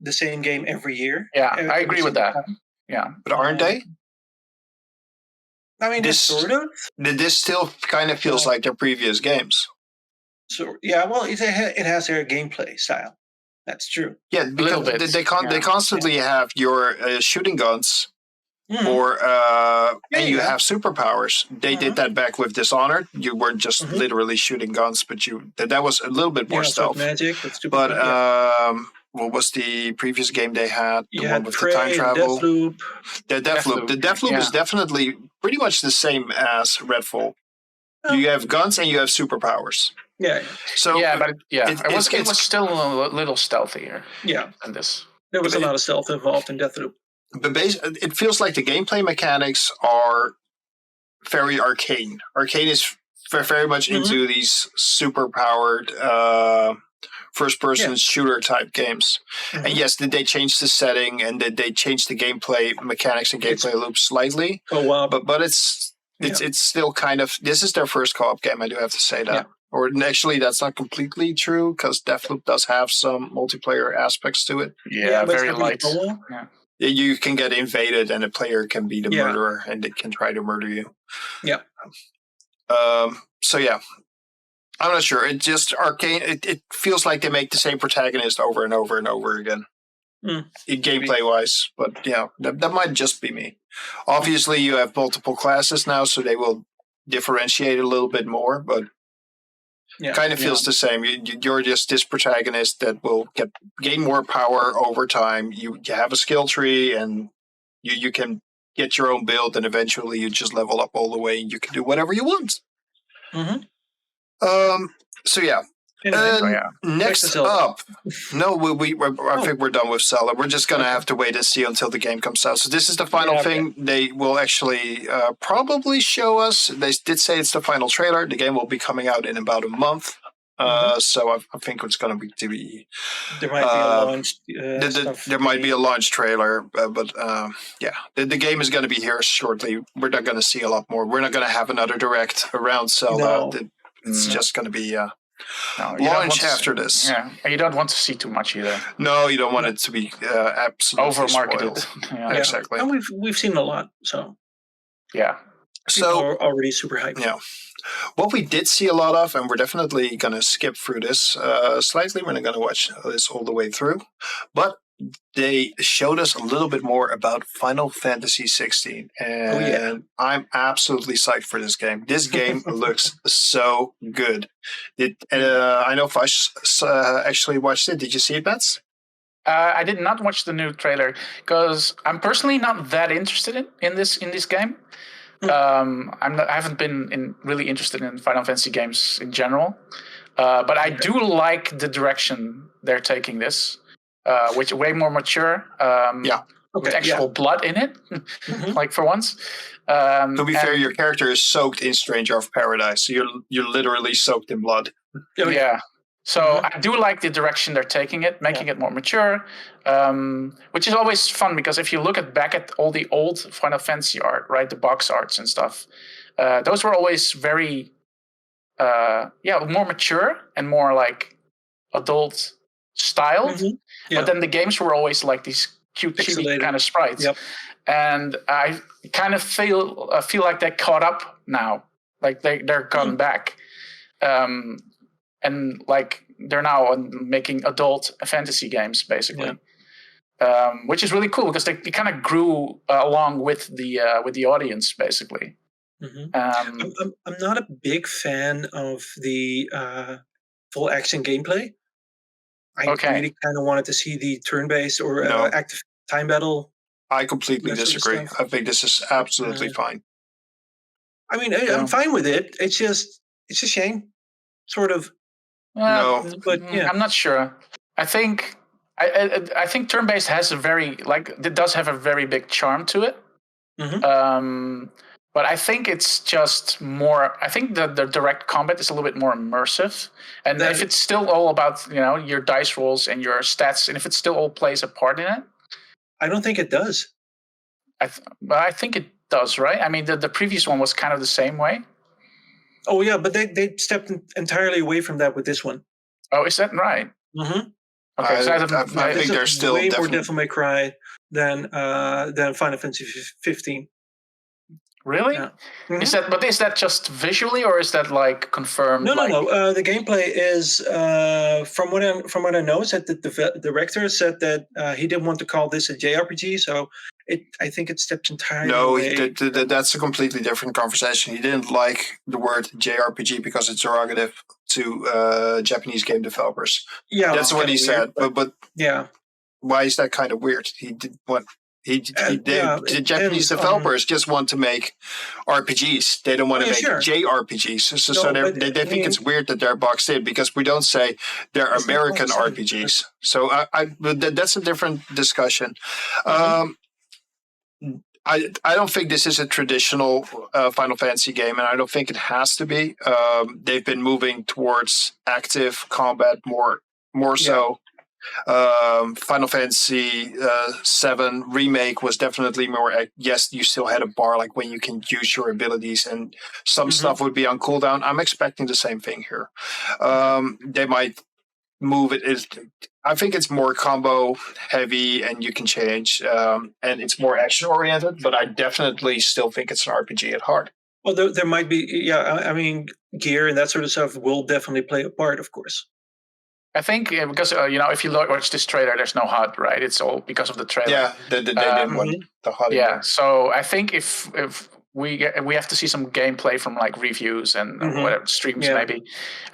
the same game every year. Yeah, I agree with that. Yeah. But aren't they? I mean, This- sort of. This still kind of feels like their previous games. So yeah, well, it has their gameplay style. That's true. Yeah, because they constantly have your shooting guns, or and you have superpowers. They did that back with Dishonored. You weren't just literally shooting guns, but that was a little bit more stealth. Magic, but what was the previous game they had? The one with Prey, the time travel. Deathloop. The Deathloop is definitely pretty much the same as Redfall. You have guns and you have superpowers. Yeah. So it was still a little stealthier. Yeah. Than this. There was a lot of stealth involved in Deathloop. But it feels like the gameplay mechanics are very Arcane. Arcane is very much into these super powered first-person shooter type games. And yes, did they change the setting and did they change the gameplay mechanics and gameplay loops slightly? Oh wow! But it's still kind of, this is their first co-op game. I do have to say that. Yeah. Or actually, that's not completely true because Deathloop does have some multiplayer aspects to it. Yeah, very light. Yeah. You can get invaded and a player can be the murderer and they can try to murder you. Yeah. So yeah, I'm not sure. It just Arcane. It feels like they make the same protagonist over and over and over again, gameplay wise. But yeah, that might just be me. Obviously, you have multiple classes now, so they will differentiate a little bit more. But kind of feels the same. You're just this protagonist that will gain more power over time. You have a skill tree, and you can get your own build, and eventually you just level up all the way, and you can do whatever you want. So yeah. Next up, no, I think we're done with Zelda. We're just gonna have to wait and see until the game comes out. So this is the final thing. They will actually probably show us. They did say it's the final trailer. The game will be coming out in about a month. So I think it's gonna be. There might be a launch. There might be a launch trailer, but the game is gonna be here shortly. We're not gonna see a lot more. We're not gonna have another direct around Zelda. No. It's just gonna be. Launch after this. Yeah, you don't want to see too much either. No, you don't want it to be absolutely over-marketed. Exactly. And we've seen a lot, so yeah. People are already super hyped. Yeah. What we did see a lot of, and we're definitely going to skip through this slightly. We're not going to watch this all the way through, but they showed us a little bit more about Final Fantasy 16, and I'm absolutely psyched for this game. This game looks so good. I know Vash actually watched it. Did you see it, Bets? I did not watch the new trailer because I'm personally not that interested in this game. I haven't been really interested in Final Fantasy games in general, but I do like the direction they're taking this. Which way more mature, with actual blood in it, like for once. To be fair, your character is soaked in Stranger of Paradise, so you're literally soaked in blood. Yeah. So I do like the direction they're taking it, making it more mature, which is always fun because if you look back at all the old Final Fantasy art, right, the box arts and stuff, those were always very, more mature and more like adult styled. But then the games were always like these cute kind of sprites. Yep. And I kind of feel like they caught up now. Like they're gone back. and like they're now making adult fantasy games basically, which is really cool because they kind of grew along with the audience basically. I'm not a big fan of the full action gameplay. I really kind of wanted to see the turn-based or active time battle. I completely disagree. I think this is absolutely fine. I mean, I'm fine with it. It's a shame, sort of. No, but I'm not sure. I think turn-based has it does have a very big charm to it. But I think it's just more. I think the direct combat is a little bit more immersive, and if it's still all about your dice rolls and your stats, and if it still all plays a part in it, I don't think it does. I think it does, right? I mean, the previous one was kind of the same way. Oh yeah, but they stepped entirely away from that with this one. Oh, is that right? Mm-hmm. Okay, so I think there's still way more Devil May Cry than Final Fantasy 15. Really? Yeah. Mm-hmm. Is that just visually, or is that like confirmed? No. The gameplay is from what I know is that the director said that he didn't want to call this a JRPG, so I think it stepped entirely away. No, that's a completely different conversation. He didn't like the word JRPG because it's derogative to Japanese game developers. Yeah, that's what he said. But yeah, why is that kind of weird? He did what? The Japanese developers just want to make RPGs. They don't want to make JRPGs. So they think it's weird that they're boxed in because we don't say they're American RPGs. So that's a different discussion. I don't think this is a traditional Final Fantasy game, and I don't think it has to be. They've been moving towards active combat more so. Final Fantasy 7 Remake was definitely more. Yes, you still had a bar like when you can use your abilities, and some stuff would be on cooldown. I'm expecting the same thing here. They might move it. I think it's more combo heavy, and you can change, and it's more action oriented. But I definitely still think it's an RPG at heart. Well, there might be. I mean, gear and that sort of stuff will definitely play a part, of course. I think because if you watch this trailer, there's no HUD, right? It's all because of the trailer. Yeah, they didn't want the HUD. Yeah, so I think if we have to see some gameplay from like reviews and whatever streams maybe,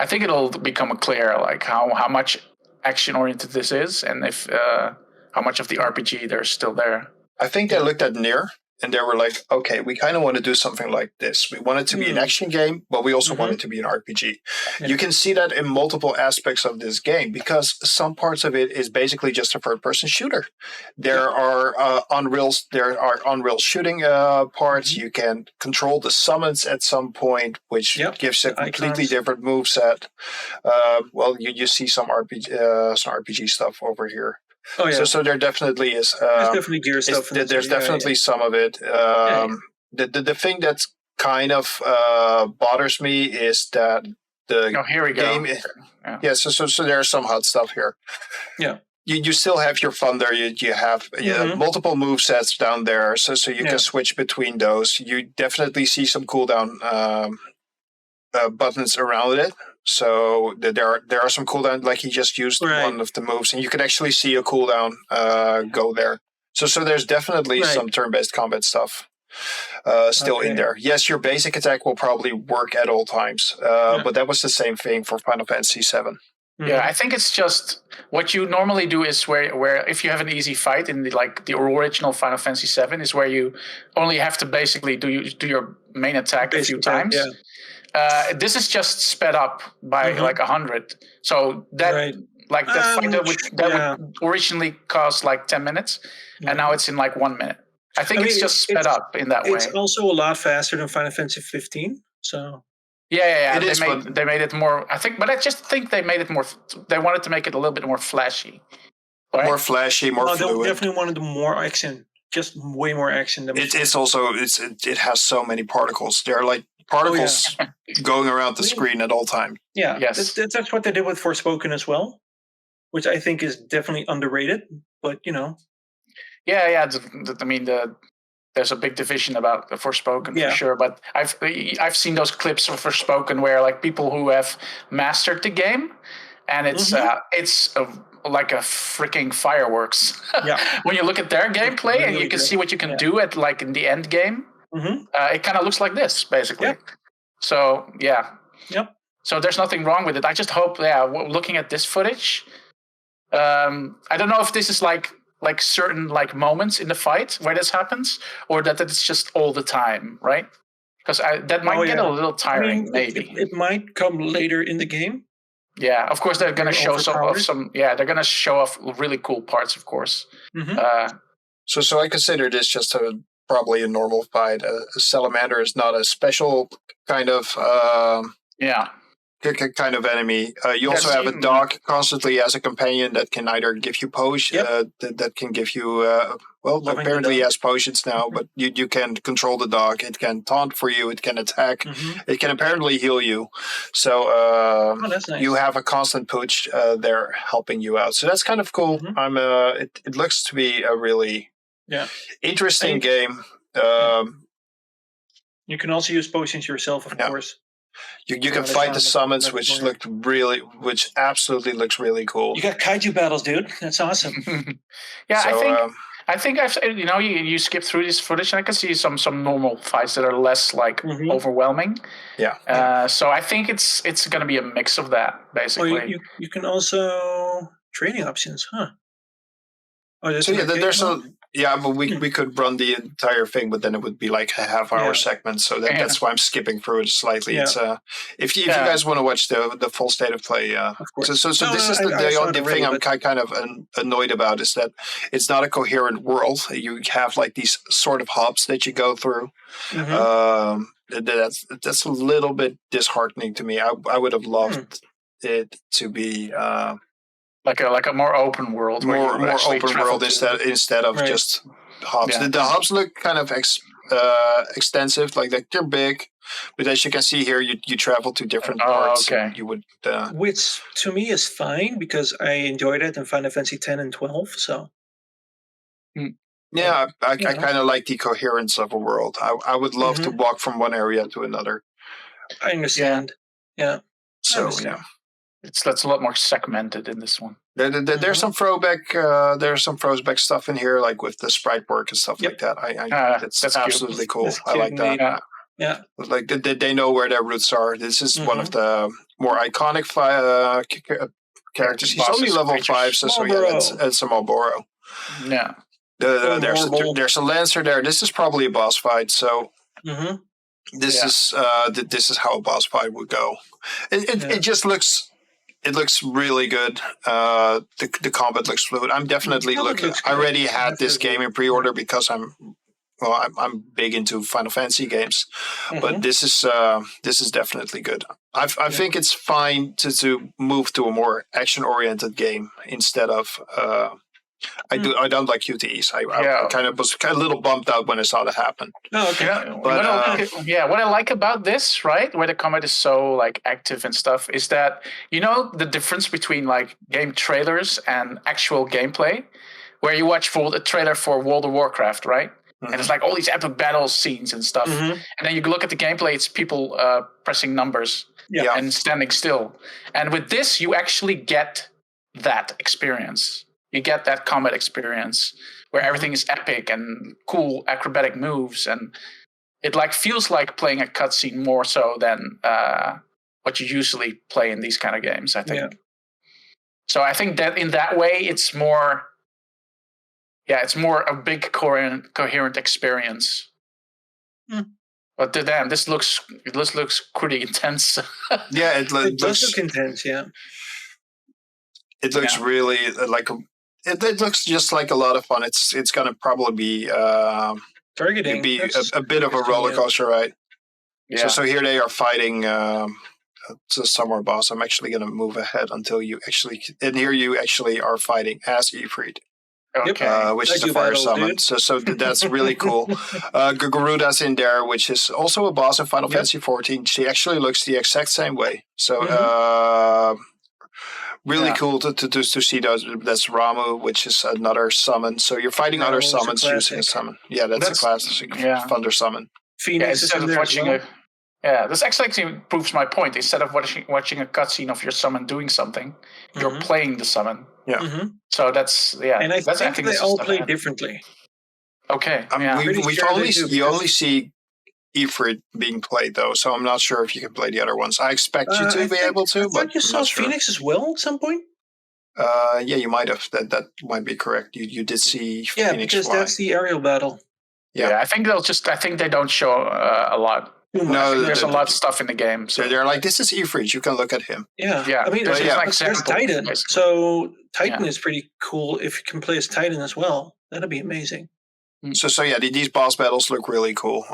I think it'll become clear like how much action oriented this is, and if how much of the RPG there's still there. I think they looked at Nier. And they were like, okay, we kind of want to do something like this. We want it to be an action game, but we also want it to be an RPG. Yeah. You can see that in multiple aspects of this game because some parts of it is basically just a third-person shooter. There are Unreal shooting parts. You can control the summons at some point, which gives a completely different moveset. You see some RPG stuff over here. Oh yeah. So there definitely is. There's definitely gear stuff. There's definitely some of it. The thing that's kind of bothers me is that the here we game. Go. So there's some hot stuff here. Yeah. You still have your fun there. You have multiple move sets down there, so you can switch between those. You definitely see some cooldown buttons around it. So there are some cooldown, like he just used one of the moves, and you can actually see a cooldown go there. So there's definitely some turn-based combat stuff still in there. Yes, your basic attack will probably work at all times, but that was the same thing for Final Fantasy 7. Yeah, I think it's just what you normally do is where if you have an easy fight in the original Final Fantasy 7 is where you only have to basically do your main attack a few times. Yeah. This is just sped up by like 100. So that fight that would originally cost like 10 minutes, and now it's in like 1 minute. I think it's just sped up in that way. It's also a lot faster than Final Fantasy 15. So yeah. They made it more. I think, but I just think they made it more. They wanted to make it a little bit more flashy. Right? More flashy, more fluid. They definitely wanted more action. Just way more action than it has so many particles. They're like particles going around the screen at all time. Yeah, yes. That's what they did with Forspoken as well, which I think is definitely underrated. But yeah. I mean, there's a big division about Forspoken Yeah. for sure. But I've seen those clips of Forspoken where like people who have mastered the game, and it's like a freaking fireworks. Yeah. When you look at their gameplay and really you can good. see what you can Yeah. do at like in the end game, it kind of looks like this basically. Yeah. So yeah. Yep. So there's nothing wrong with it. I just hope, looking at this footage, I don't know if this is like certain like moments in the fight where this happens, or that it's just all the time, right? Because that might get a little tiring, maybe. It might come later in the game. Yeah, of course they're going to show overpowered. they're going to show off really cool parts, of course. So I consider this just probably a normal fight. A salamander is not a special kind of kind of enemy. You also have a dog constantly as a companion that can either give you potions, that can give you, apparently it has potions now, but you can control the dog. It can taunt for you. It can attack. It can apparently heal you. So that's nice. you have a constant pooch there helping you out. So that's kind of cool. It looks to be a really interesting game. You can also use potions yourself, of course. You can fight the summons, which absolutely looks really cool. You got kaiju battles, dude. That's awesome. I think I've you skip through this footage and I can see some normal fights that are less like overwhelming. Yeah. So I think it's going to be a mix of that basically. Or you can also training options, huh? Oh, so there's but we could run the entire thing, but then it would be like a half-hour segment. So that's why I'm skipping through it slightly. Yeah. It's if you guys want to watch the full state of play, of course. So this is the only thing I'm kind of annoyed about is that it's not a coherent world. You have like these sort of hubs that you go through. That's a little bit disheartening to me. I would have loved it to be. Like a more open world, more open world instead of just hubs. The hubs look kind of extensive, like they're big, but as you can see here, you travel to different parts. Okay. You would, which to me is fine because I enjoyed it in Final Fantasy 10 and 12. So I kind of like the coherence of a world. I would love to walk from one area to another. I understand. Yeah. So that's a lot more segmented in this one. There's some throwback. There's some throwback stuff in here, like with the sprite work and stuff like that. That's absolutely cool. I like that. Yeah. Like they know where their roots are. This is one of the more iconic characters. He's only level 5, so that's a Marlboro. Yeah. There's a Lancer there. This is probably a boss fight. So this is how a boss fight would go. It just looks. It looks really good. The combat looks fluid. I'm definitely looking. I already had this game in pre-order because I'm big into Final Fantasy games, but this is definitely good. I think it's fine to move to a more action-oriented game instead of. I don't like QTEs. I kind of was a little bumped out when I saw that happen. Oh, okay. But what I like about this, right, where the combat is so like active and stuff, is that the difference between like game trailers and actual gameplay, where you watch a trailer for World of Warcraft, right, and it's like all these epic battle scenes and stuff, and then you look at the gameplay, it's people pressing numbers and standing still, and with this you actually get that experience. You get that combat experience where everything is epic and cool acrobatic moves, and it like feels like playing a cutscene more so than what you usually play in these kind of games, I think. Yeah. So I think that in that way, it's more a big coherent experience. But damn, this looks pretty intense. It does look intense. Yeah. It looks really like It looks just like a lot of fun. It's going to probably be targeting. Be a bit of a roller coaster ride. Yeah. So here they are fighting the summer boss. I'm actually going to move ahead until you actually, and here you actually are fighting as Ifrit. Okay. Which is a fire summon. So that's really cool. Garuda's in there, which is also a boss in Final Fantasy 14. She actually looks the exact same way. So really cool to see those. That's Ramu, which is another summon. So you're fighting other Ramu's a summons using a classic. summon. Yeah, that's a classic Thunder summon. Phoenix is in there as well. This actually proves my point. Instead of watching a cutscene of your summon doing something, you're playing the summon. Yeah. Mm-hmm. So that's And I think they all play differently. Okay. You only see Ifrit being played though, so I'm not sure if you can play the other ones. I expect you to be able to, but you saw Phoenix as well at some point. Yeah, you might have. That might be correct. You did see Phoenix because fly. that's the aerial battle. Yeah, I think they don't show a lot. No, there's a lot of stuff in the game. So they're like, this is Ifrit. You can look at him. Yeah. I mean, there's Titan. Basically. So Titan is pretty cool. If you can play as Titan as well, that'd be amazing. So yeah, these boss battles look really cool.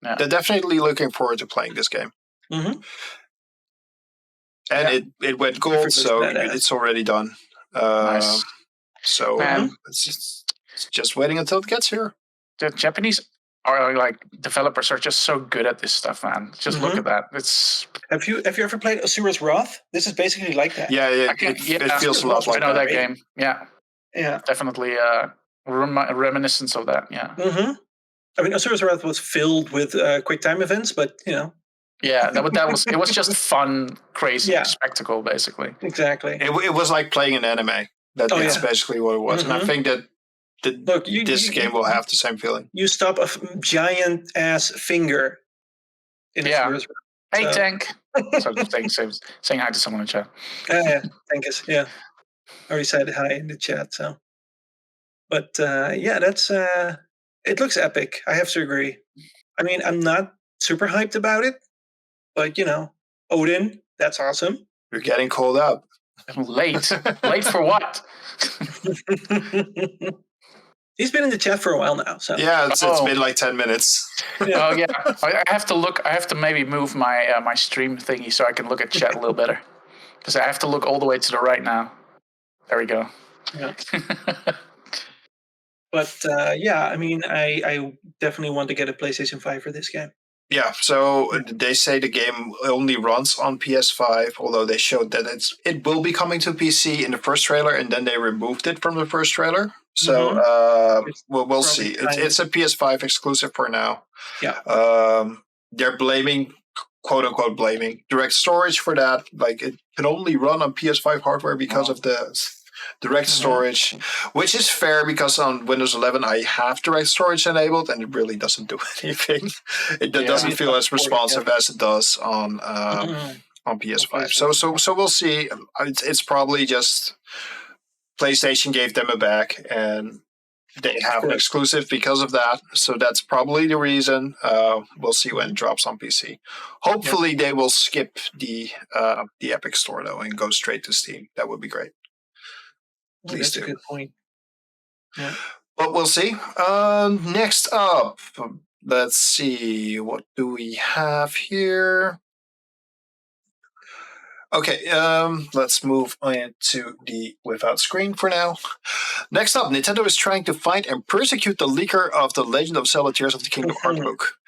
They're definitely looking forward to playing this game. Mm-hmm. And it went gold, so it's already done. Nice. So it's just waiting until it gets here. The Japanese developers are just so good at this stuff, man. Just look at that. It's. Have you ever played Asura's Wrath? This is basically like that. Yeah, it feels a lot like that. I know that game. Yeah, definitely reminiscence of that. Yeah. Mm-hmm. I mean, Asura's Wrath was filled with quick time events, but Yeah, it was just fun, crazy spectacle, basically. Exactly. It was like playing an anime. That's basically what it was, and I think that this game will have the same feeling. You stop a giant ass finger. Asura's Wrath. Hey, Tank. So saying hi to someone in the chat. Tank is I already said hi in the chat. So, but that's it looks epic. I have to agree. I mean, I'm not super hyped about it, but Odin, that's awesome. You're getting called up. Late for what? He's been in the chat for a while now. So it's been like 10 minutes. Oh yeah, I have to look. I have to maybe move my my stream thingy so I can look at chat a little better, because I have to look all the way to the right now. There we go. Yeah. But I mean, I definitely want to get a PlayStation 5 for this game. Yeah, so they say the game only runs on PS5, although they showed that it will be coming to PC in the first trailer, and then they removed it from the first trailer. So we'll see. It's a PS5 exclusive for now. Yeah. They're blaming, quote unquote, direct storage for that. Like, it can only run on PS5 hardware because of the direct storage, which is fair because on Windows 11 I have direct storage enabled, and it really doesn't do anything. It doesn't feel as responsive as it does on PS5. So we'll see. It's probably just PlayStation gave them a back, and they have an exclusive because of that. So that's probably the reason. We'll see when it drops on PC. Hopefully they will skip the Epic Store though and go straight to Steam. That would be great. That's a good point. Yeah. But we'll see. Next up, let's see. What do we have here? Okay, let's move on to the without screen for now. Next up, Nintendo is trying to find and persecute the leaker of the Legend of Zelda Tears of the Kingdom art book.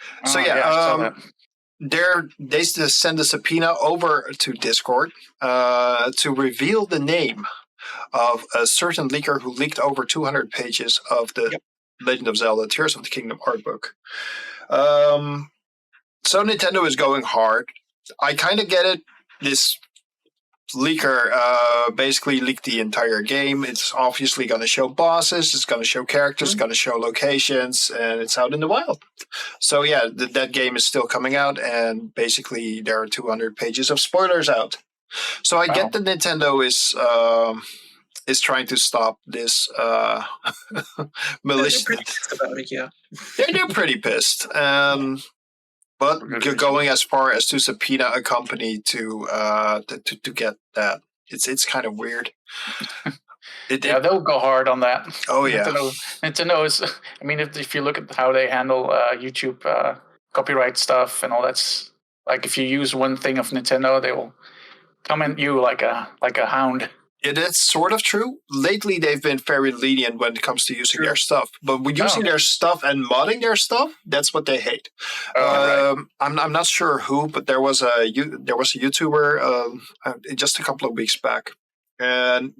They send a subpoena over to Discord to reveal the name of a certain leaker who leaked over 200 pages of the Legend of Zelda Tears of the Kingdom art book. So Nintendo is going hard. I kind of get it. This leaker basically leaked the entire game. It's obviously going to show bosses, it's going to show characters, it's going to show locations, and it's out in the wild. So yeah, that game is still coming out, and basically there are 200 pages of spoilers out. So I get that Nintendo is trying to stop this malicious. They're pretty pissed about it, yeah. They're pretty pissed. But going as far as to subpoena a company to get that, it's kind of weird. They'll go hard on that. Oh yeah, Nintendo is. I mean, if you look at how they handle YouTube copyright stuff and all that's like, if you use one thing of Nintendo, they will come at you like a hound. It is sort of true. Lately, they've been very lenient when it comes to using their stuff. But with using their stuff and modding their stuff, that's what they hate. Right. I'm not sure who, but there was a YouTuber just a couple of weeks back, and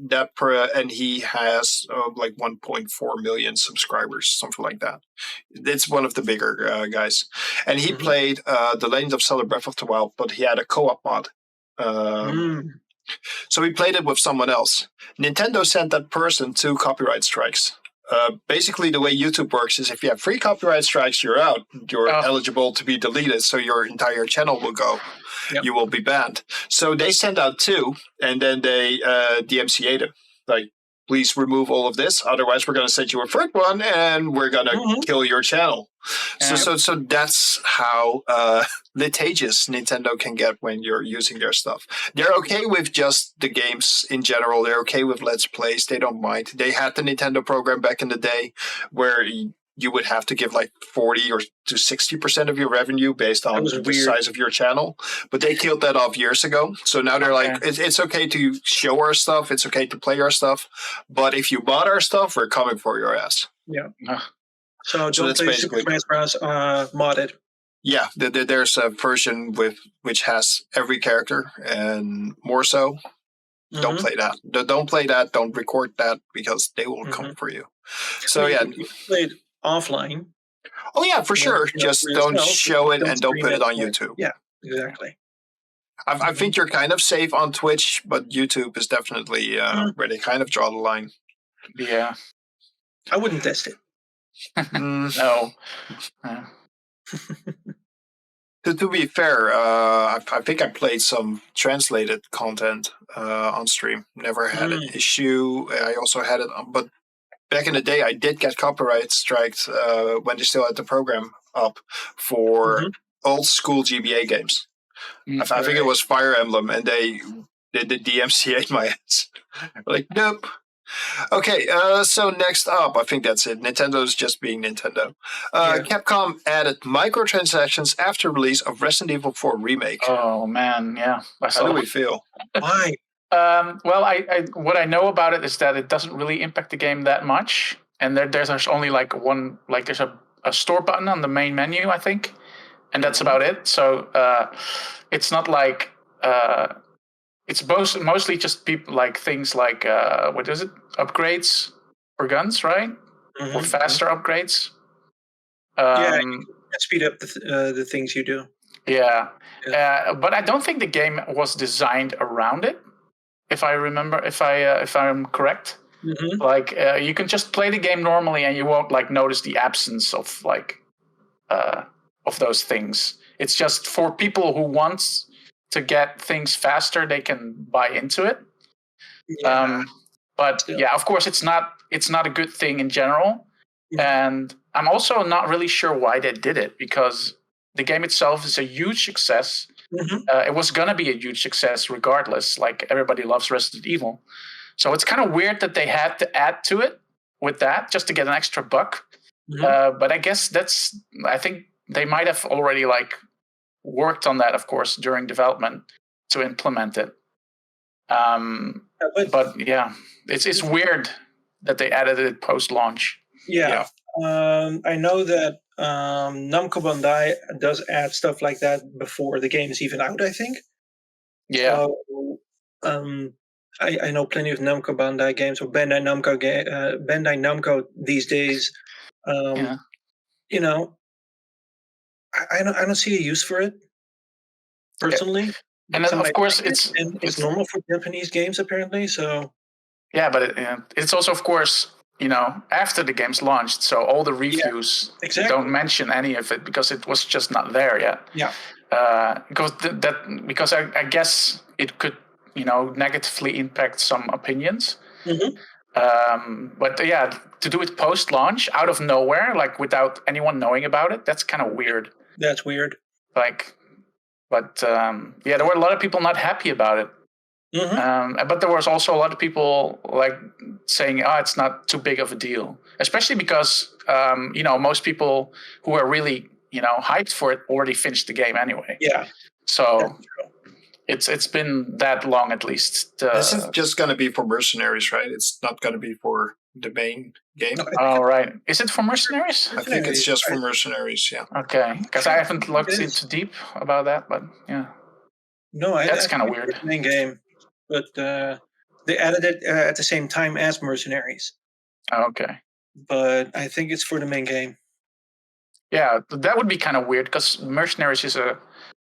he has like 1.4 million subscribers, something like that. It's one of the bigger guys, and he played The Legend of Zelda: Breath of the Wild, but he had a co-op mod. So we played it with someone else. Nintendo sent that person 2 copyright strikes. Basically, the way YouTube works is if you have 3 copyright strikes, you're out. You're eligible to be deleted, so your entire channel will go. Yep. You will be banned. So they sent out 2, and then they DMCA'd him. Like, please remove all of this. Otherwise, we're going to send you a 3rd one, and we're going to kill your channel. So that's how litigious Nintendo can get when you're using their stuff. They're okay with just the games in general. They're okay with Let's Plays. They don't mind. They had the Nintendo program back in the day where you would have to give like 40 or to 60% of your revenue based on the size of your channel. But they killed that off years ago. So now they're like, it's okay to show our stuff. It's okay to play our stuff. But if you bought our stuff, we're coming for your ass. Yeah. So don't play Super Smash Bros. Modded. Yeah, there's a version which has every character and more so. Don't play that. Don't play that. Don't record that because they will come for you. So you played offline. Oh yeah, for sure. Just don't show it and don't put it on YouTube. Yeah, exactly. I think you're kind of safe on Twitch, but YouTube is definitely where they kind of draw the line. Yeah, I wouldn't test it. No. To be fair, I think I played some translated content on stream. Never had an issue. I also had it, but back in the day, I did get copyright strikes when they still had the program up for old school GBA games. I think it was Fire Emblem, and they did the DMCA my ass. Like, nope. Okay, so next up, I think that's it. Nintendo's just being Nintendo. Capcom added microtransactions after release of Resident Evil 4 Remake. Oh, man, yeah. How do we feel? Why? Well, I what I know about it is that it doesn't really impact the game that much. And there's only like one, like there's a store button on the main menu, I think. And that's about it. So it's not like... it's mostly just people like things like what is it? Upgrades for guns, right? Or faster upgrades. You can speed up the things you do. Yeah, but I don't think the game was designed around it. If I remember, if I'm correct, like you can just play the game normally and you won't like notice the absence of like of those things. It's just for people who want to get things faster, they can buy into it. But of course, it's not a good thing in general. And I'm also not really sure why they did it, because the game itself is a huge success. It was going to be a huge success regardless. Like, everybody loves Resident Evil. So it's kind of weird that they had to add to it with that just to get an extra buck. But I guess I think they might have already like worked on that, of course, during development to implement it. But yeah, it's weird that they added it post-launch. Yeah. I know that Namco Bandai does add stuff like that before the game is even out, I think. Yeah. So, I know plenty of Namco Bandai games, or Bandai Namco these days. You know, I don't see a use for it personally. And then, of course, it's normal for Japanese games apparently. So yeah, but it's also, of course, after the game's launched, so all the reviews don't mention any of it because it was just not there yet. Yeah. Because I guess it could negatively impact some opinions. But yeah, to do it post-launch out of nowhere, like without anyone knowing about it, that's kind of weird. That's weird. Like, but there were a lot of people not happy about it. But there was also a lot of people like saying, it's not too big of a deal, especially because most people who are really hyped for it already finished the game anyway. Yeah. So It's been that long at least. This is just going to be for mercenaries, right? It's not going to be for the main game. Oh, right. Is it for mercenaries? I think it's just for mercenaries, yeah. Okay, because I haven't looked into deep about that, but yeah. No, That's kind of weird. Main game, but they added it at the same time as mercenaries. Okay. But I think it's for the main game. Yeah, that would be kind of weird because mercenaries is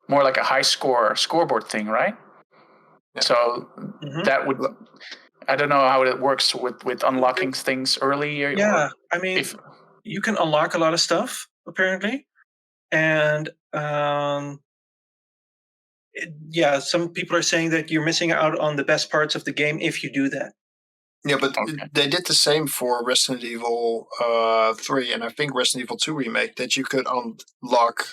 more like a high scoreboard thing, right? Yeah. So that would. I don't know how it works with unlocking things early. Yeah, I mean, you can unlock a lot of stuff apparently, and some people are saying that you're missing out on the best parts of the game if you do that. Yeah, but they did the same for Resident Evil 3 and I think Resident Evil 2 Remake, that you could unlock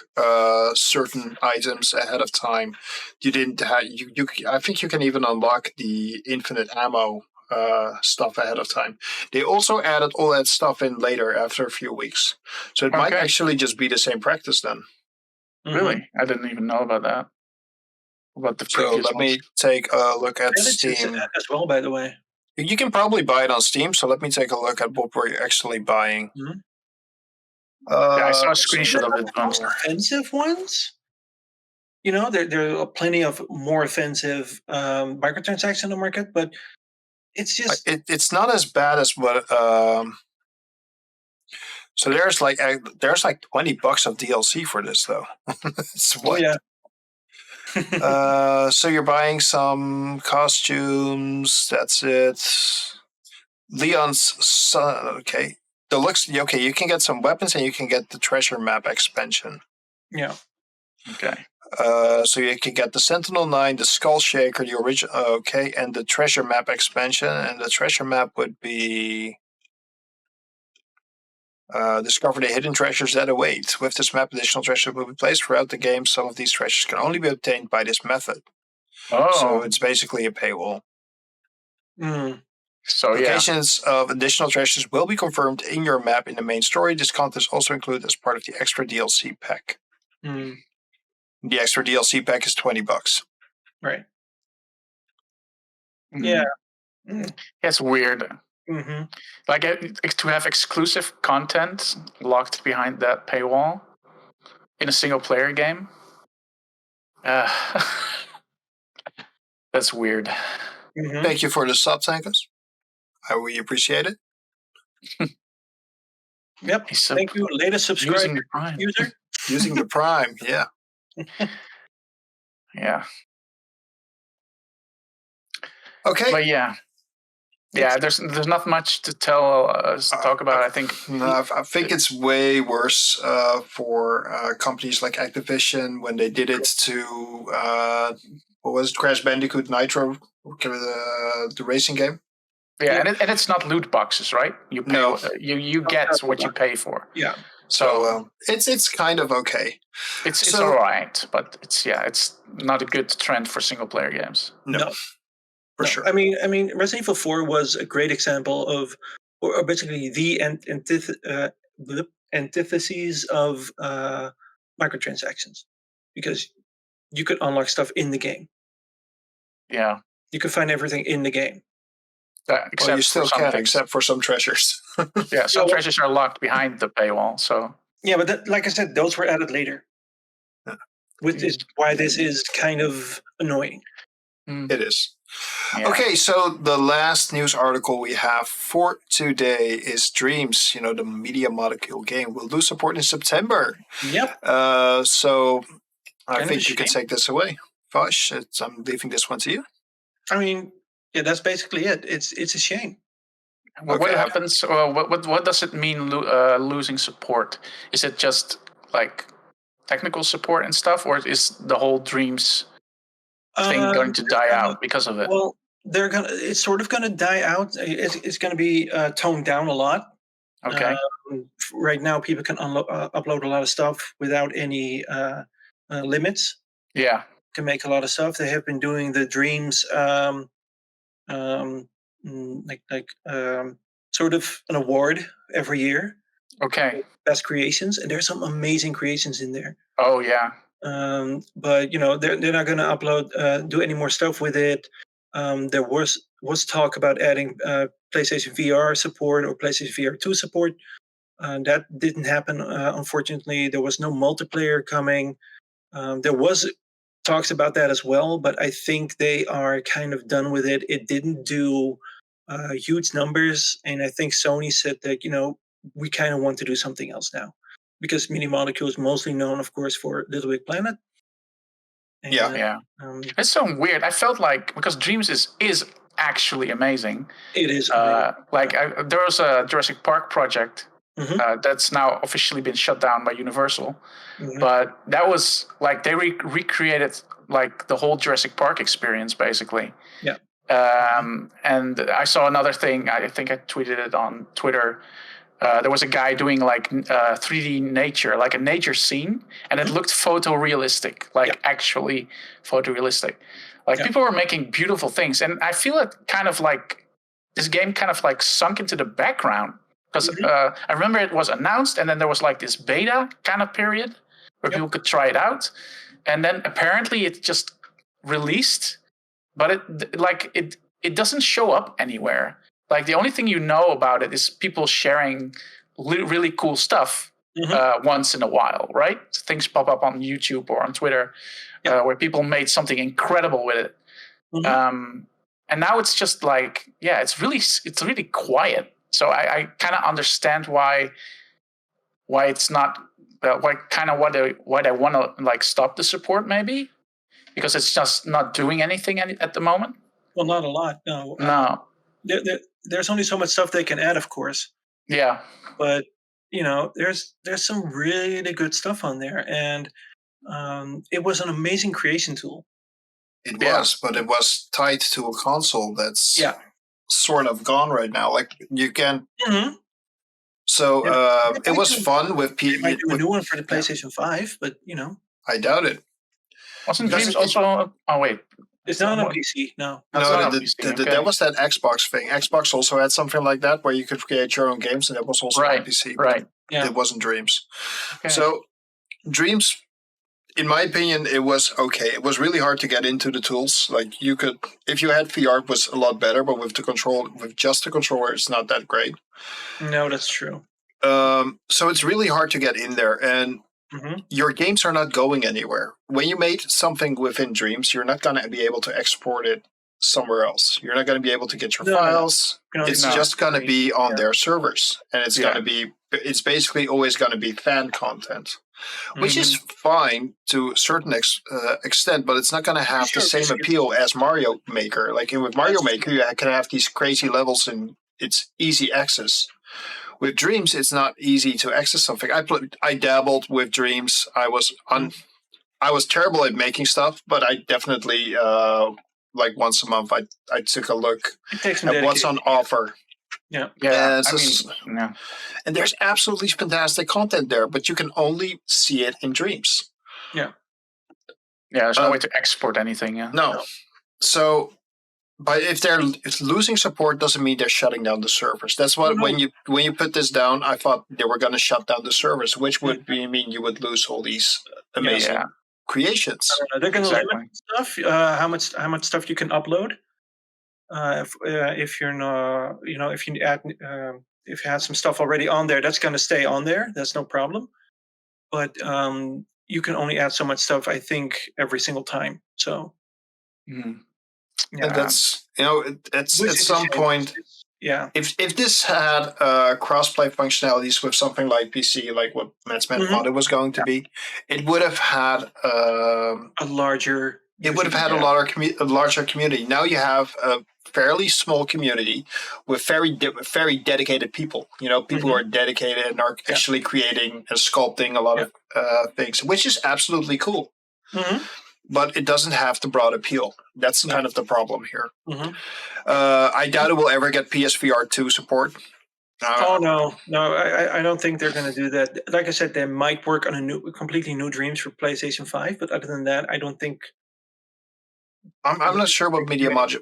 certain items ahead of time. You didn't have I think you can even unlock the infinite ammo stuff ahead of time. They also added all that stuff in later after a few weeks, so it might actually just be the same practice then. Really, I didn't even know about that. About the previous let me take a look at Steam as well. By the way, you can probably buy it on Steam. So let me take a look at what we're actually buying. I saw a screenshot of it. Most offensive ones. You know, there are plenty of more offensive microtransactions on the market, but it's just it's not as bad as what. So there's like $20 of DLC for this though. It's what? Oh, yeah. So you're buying some costumes. That's it. Leon's son. Okay. Deluxe. Okay, you can get some weapons and you can get the treasure map expansion. Yeah. Okay. So you can get the Sentinel 9, the Skull Shaker, the original. Okay, and the treasure map expansion. And the treasure map would be. Discover the hidden treasures that await. With this map, additional treasures will be placed throughout the game. Some of these treasures can only be obtained by this method. Oh. So it's basically a paywall. So locations of additional treasures will be confirmed in your map in the main story. This content is also included as part of the extra DLC pack. The extra DLC pack is $20. Right. Yeah. It's weird. Like to have exclusive content locked behind that paywall in a single player game. That's weird. Thank you for the sub, Tankus. We appreciate it. Yep. Thank you. Latest subscriber using the Prime. User. Using the Prime, yeah. Yeah. Okay. But yeah. Yeah, there's not much to talk about. I think. No, I think it's way worse for companies like Activision when they did it to what was it, Crash Bandicoot Nitro, the racing game. Yeah, and it's not loot boxes, right? You pay. No. You get what you pay for. Yeah. So it's kind of okay. It's all right, but it's not a good trend for single player games. No. For sure. I mean, Resident Evil 4 was a great example of, or basically the antitheses of microtransactions, because you could unlock stuff in the game. Yeah. You could find everything in the game. You still can, except for some treasures. Yeah, some treasures are locked behind the paywall. So. Yeah, but like I said, those were added later. Which is why this is kind of annoying. It is. Yeah. Okay, so the last news article we have for today is Dreams, the Media Molecule game, will lose support in September. Yep. So I think you can take this away. Vash, I'm leaving this one to you. I mean, yeah, that's basically it. It's a shame. Well, what happens? What does it mean losing support? Is it just like technical support and stuff, or is the whole Dreams thing going to die out because of it? Well, it's sort of going to die out. It's going to be toned down a lot. Okay. Right now, people can upload a lot of stuff without any limits. Yeah. Can make a lot of stuff. They have been doing the Dreams, sort of an award every year. Okay. Best creations, and there's some amazing creations in there. Oh yeah. But they're not going to upload, do any more stuff with it. There was talk about adding PlayStation VR support or PlayStation VR 2 support. That didn't happen, unfortunately. There was no multiplayer coming. There was talks about that as well, but I think they are kind of done with it. It didn't do huge numbers, and I think Sony said that we kind of want to do something else now, because Mini Molecule is mostly known, of course, for Little Big Planet. And, Yeah. It's so weird. I felt like, because Dreams is actually amazing. It is. There was a Jurassic Park project Mhm. that's now officially been shut down by Universal. Mhm. But that was like they recreated like the whole Jurassic Park experience, basically. Yeah. And I saw another thing. I think I tweeted it on Twitter. There was a guy doing like 3D nature, like a nature scene, and it looked photorealistic, like actually photorealistic. Like people were making beautiful things, and I feel it kind of like this game kind of like sunk into the background, because I remember it was announced, and then there was like this beta kind of period where people could try it out, and then apparently it just released, but it doesn't show up anywhere. Like the only thing you know about it is people sharing really cool stuff once in a while, right? Things pop up on YouTube or on Twitter where people made something incredible with it. And now it's just like, it's really quiet. So I kind of understand why it's not why they want to like stop the support, maybe because it's just not doing anything at the moment. Well, not a lot. No. No. There's only so much stuff they can add, of course. Yeah. But there's some really good stuff on there, and it was an amazing creation tool. It was, but it was tied to a console that's sort of gone right now. Like you can. Mm-hmm. So it was fun with They might do a new one for the PlayStation 5, but I doubt it. Wasn't Dreams also? Oh wait. It's not on PC, no. That was that Xbox thing. Xbox also had something like that where you could create your own games, and that was also on PC. Right. Yeah. It wasn't Dreams. Okay. So Dreams, in my opinion, it was okay. It was really hard to get into the tools. Like you could, if you had VR, it was a lot better, but with just the controller, it's not that great. No, that's true. So it's really hard to get in there, and your games are not going anywhere. When you made something within Dreams, you're not going to be able to export it somewhere else. You're not going to be able to get your files. It's just going to be on their servers, and it's basically always going to be fan content, which is fine to a certain extent, but it's not going to have the same appeal as Mario Maker. Like with Mario Maker, you can have these crazy levels, and it's easy access. With Dreams, it's not easy to access something. I dabbled with Dreams. I was terrible at making stuff, but I definitely like once a month I took a look at what's on offer. Yeah. And there's absolutely fantastic content there, but you can only see it in Dreams. Yeah. Yeah, there's no way to export anything. Yeah. No. So. But if they're losing support, doesn't mean they're shutting down the servers. That's what when you put this down, I thought they were going to shut down the servers, which would mean you would lose all these amazing creations. They're going to limit stuff. How much stuff you can upload. If you're not, if you add, if you have some stuff already on there, that's going to stay on there. That's no problem. But you can only add so much stuff, I think, every single time. So. Yeah. And that's at some point. Yeah. If this had crossplay functionalities with something like PC, like what Metzman thought it was going to be, it would have had a larger. It would have had a larger community. Now you have a fairly small community with very dedicated people. People who are dedicated and are actually creating and sculpting a lot of things, which is absolutely cool. But it doesn't have the broad appeal. That's kind of the problem here. I doubt it will ever get PSVR 2 support. No, I don't think they're going to do that. Like I said, they might work on completely new Dreams for PlayStation 5, but other than that, I don't think I'm not sure what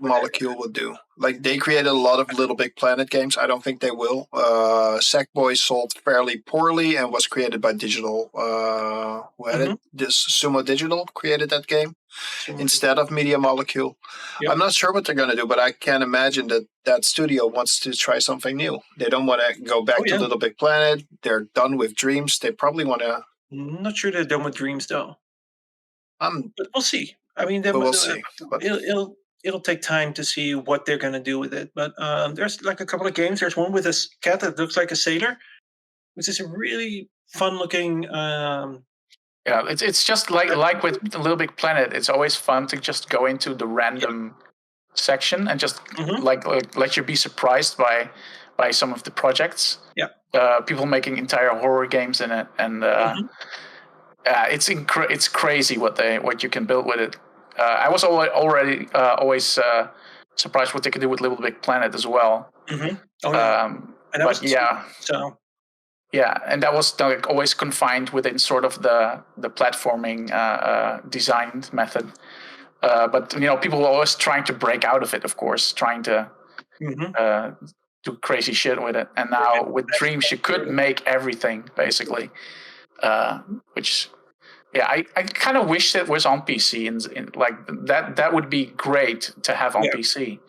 Molecule would do. Like they created a lot of Little Big Planet games. I don't think they will. Sackboy sold fairly poorly and was created by Digital. Who had it? This Sumo Digital created that game instead of Media Molecule. Yep. I'm not sure what they're going to do, but I can imagine that that studio wants to try something new. They don't want to go back to Little Big Planet. They're done with Dreams. They probably want to. I'm not sure they're done with Dreams though. But we'll see. I mean, we'll see. But it'll take time to see what they're going to do with it. But there's like a couple of games. There's one with a cat that looks like a sailor, which is a really fun looking. Yeah, it's just like with Little Big Planet. It's always fun to just go into the random section and just like let you be surprised by some of the projects. Yeah, people making entire horror games in it, and it's crazy what you can build with it. I was already always surprised what they could do with Little Big Planet as well. Mm-hmm. Oh yeah, and but yeah, so. Yeah, and that was like always confined within sort of the platforming design method. But people were always trying to break out of it, of course, trying to do crazy shit with it. And now with Dreams, you could make everything basically, which. Yeah, I kind of wish it was on PC, and like that would be great to have on PC.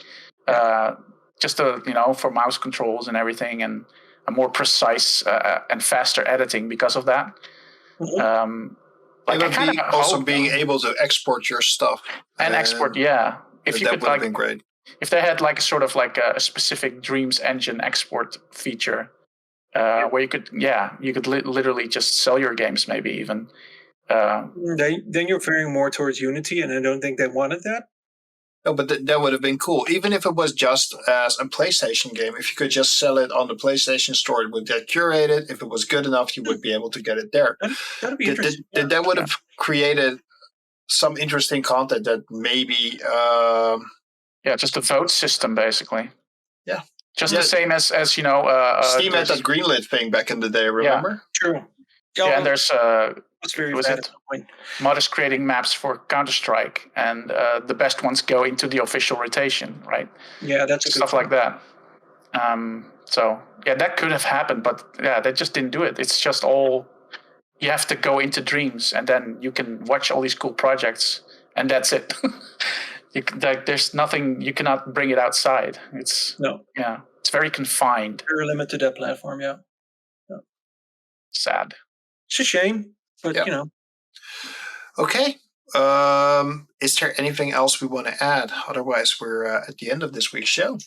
Just for mouse controls and everything, and a more precise and faster editing because of that. Being able to export your stuff and export, yeah. If you could, would have been great. If they had like a sort of like a specific Dreams engine export feature, where you could literally just sell your games, maybe even. Then you're veering more towards Unity, and I don't think they wanted that. No, but that would have been cool. Even if it was just as a PlayStation game, if you could just sell it on the PlayStation Store, it would get curated. If it was good enough, you would be able to get it there. That'd be interesting. That would have created some interesting content that maybe... just a vote system, basically. Yeah. Just the same as Steam had that greenlit thing back in the day, remember? Yeah, true. Yeah, and there's was modders creating maps for Counter-Strike, and the best ones go into the official rotation, right? Yeah, that's stuff like that. So yeah, that could have happened, but yeah, they just didn't do it. It's just all you have to go into Dreams, and then you can watch all these cool projects, and that's it. There's nothing, you cannot bring it outside. It's very confined. Very limited to that platform, yeah. Sad. It's a shame, but Okay. Is there anything else we want to add? Otherwise, we're at the end of this week's show.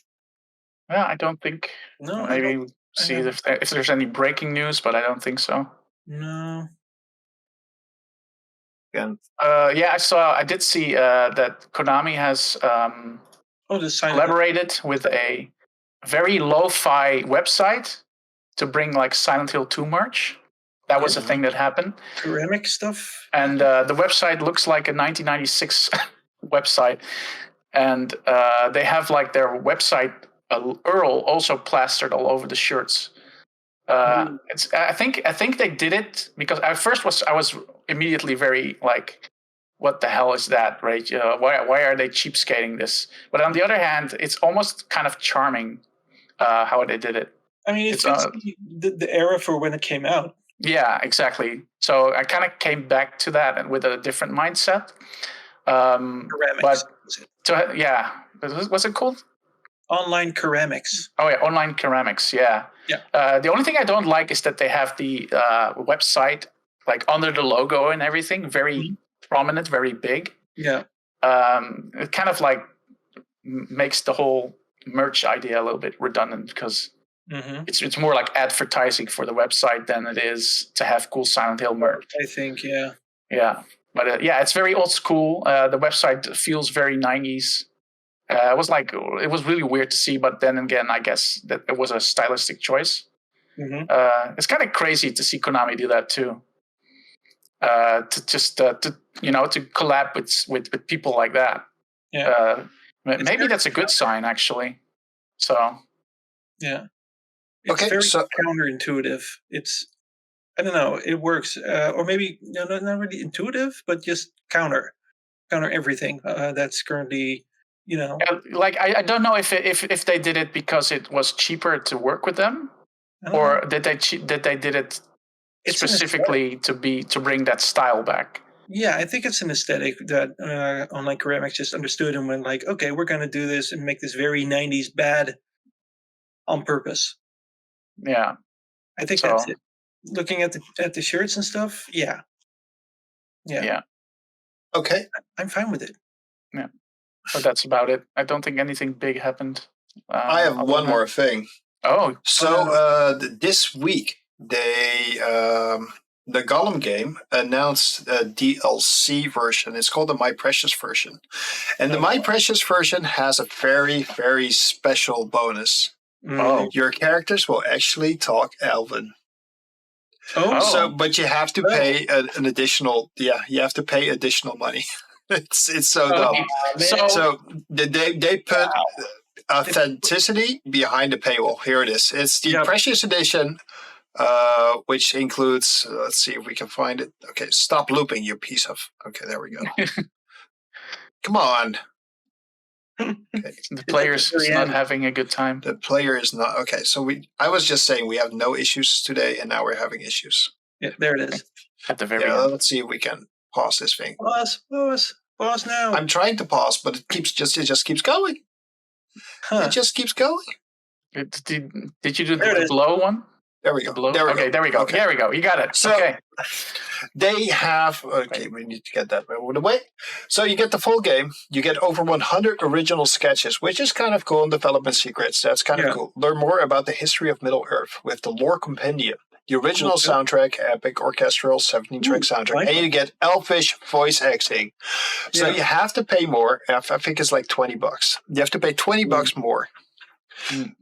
Yeah, I don't think. No, maybe see if there's any breaking news, but I don't think so. No. Again. I did see that Konami has collaborated with a very lo-fi website to bring like Silent Hill 2 merch. That was a thing that happened. Ceramic stuff. And the website looks like a 1996 website. And they have like their website URL also plastered all over the shirts. I think they did it because at first I was immediately very like, what the hell is that, right? Why are they cheapskating this? But on the other hand, it's almost kind of charming how they did it. I mean, it's the era for when it came out. Yeah, exactly. So I kind of came back to that and with a different mindset. Ceramics. What's it called? Online ceramics. Oh yeah, online ceramics. Yeah. Yeah. The only thing I don't like is that they have the website like under the logo and everything, very prominent, very big. Yeah. It kind of like makes the whole merch idea a little bit redundant because it's more like advertising for the website than it is to have cool Silent Hill merch. I think, yeah. Yeah, but it's very old school. The website feels very 90s. It was really weird to see, but then again, I guess that it was a stylistic choice. It's kind of crazy to see Konami do that too. To collab with people like that. Yeah. Maybe that's a good sign, actually. So. Yeah. It's very counterintuitive. It's, I don't know, it works. Or maybe not really intuitive, but just counter. counter everything that's currently, Like I don't know if they did it because it was cheaper to work with them, or did they did it specifically to bring that style back. Yeah, I think it's an aesthetic that Online Ceramics just understood and went like, okay, we're going to do this and make this very 90s bad on purpose. Yeah. I think that's it. Looking at the shirts and stuff, yeah. Okay. I'm fine with it. Yeah. But that's about it. I don't think anything big happened. I have one more thing. Oh. So this week, they the Gollum game announced a DLC version. It's called the My Precious version. And the My Precious version has a very, very special bonus. Oh. Your characters will actually talk Elven. Oh. So, but you have to pay an additional. Yeah, you have to pay additional money. It's so dumb. So they put authenticity behind the paywall. Here it is. It's the Precious Edition, which includes. Let's see if we can find it. Okay, stop looping, you piece of. Okay, there we go. Come on. Okay. The player's not having a good time. The player is not. Okay, so I was just saying we have no issues today, and now we're having issues. Yeah, there it is. At the very end. Let's see if we can pause this thing. Pause now. I'm trying to pause, but it just keeps going. It just keeps going. Did you do the below one? There we go. There we go. Okay. There we go. You got it. So they have. Okay, we need to get that out of the way. So you get the full game. You get over 100 original sketches, which is kind of cool. And development secrets. That's kind of cool. Learn more about the history of Middle Earth with the Lore Compendium. The original soundtrack, epic orchestral 17-track soundtrack, and you get Elvish voice acting. So you have to pay more. I think it's like $20. You have to pay $20 more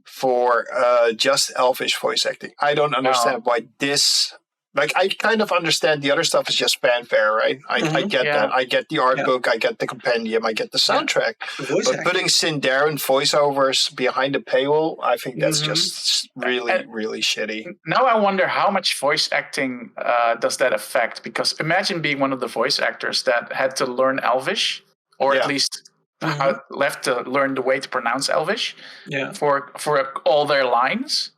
for just Elvish voice acting. I don't understand why this. Like, I kind of understand the other stuff is just fanfare, right? I get that. I get the art book. I get the compendium. I get the soundtrack. But putting Sindarin voiceovers behind the paywall, I think that's just really, really shitty. Now I wonder how much voice acting does that affect? Because imagine being one of the voice actors that had to learn Elvish, or at least left to learn the way to pronounce Elvish for all their lines.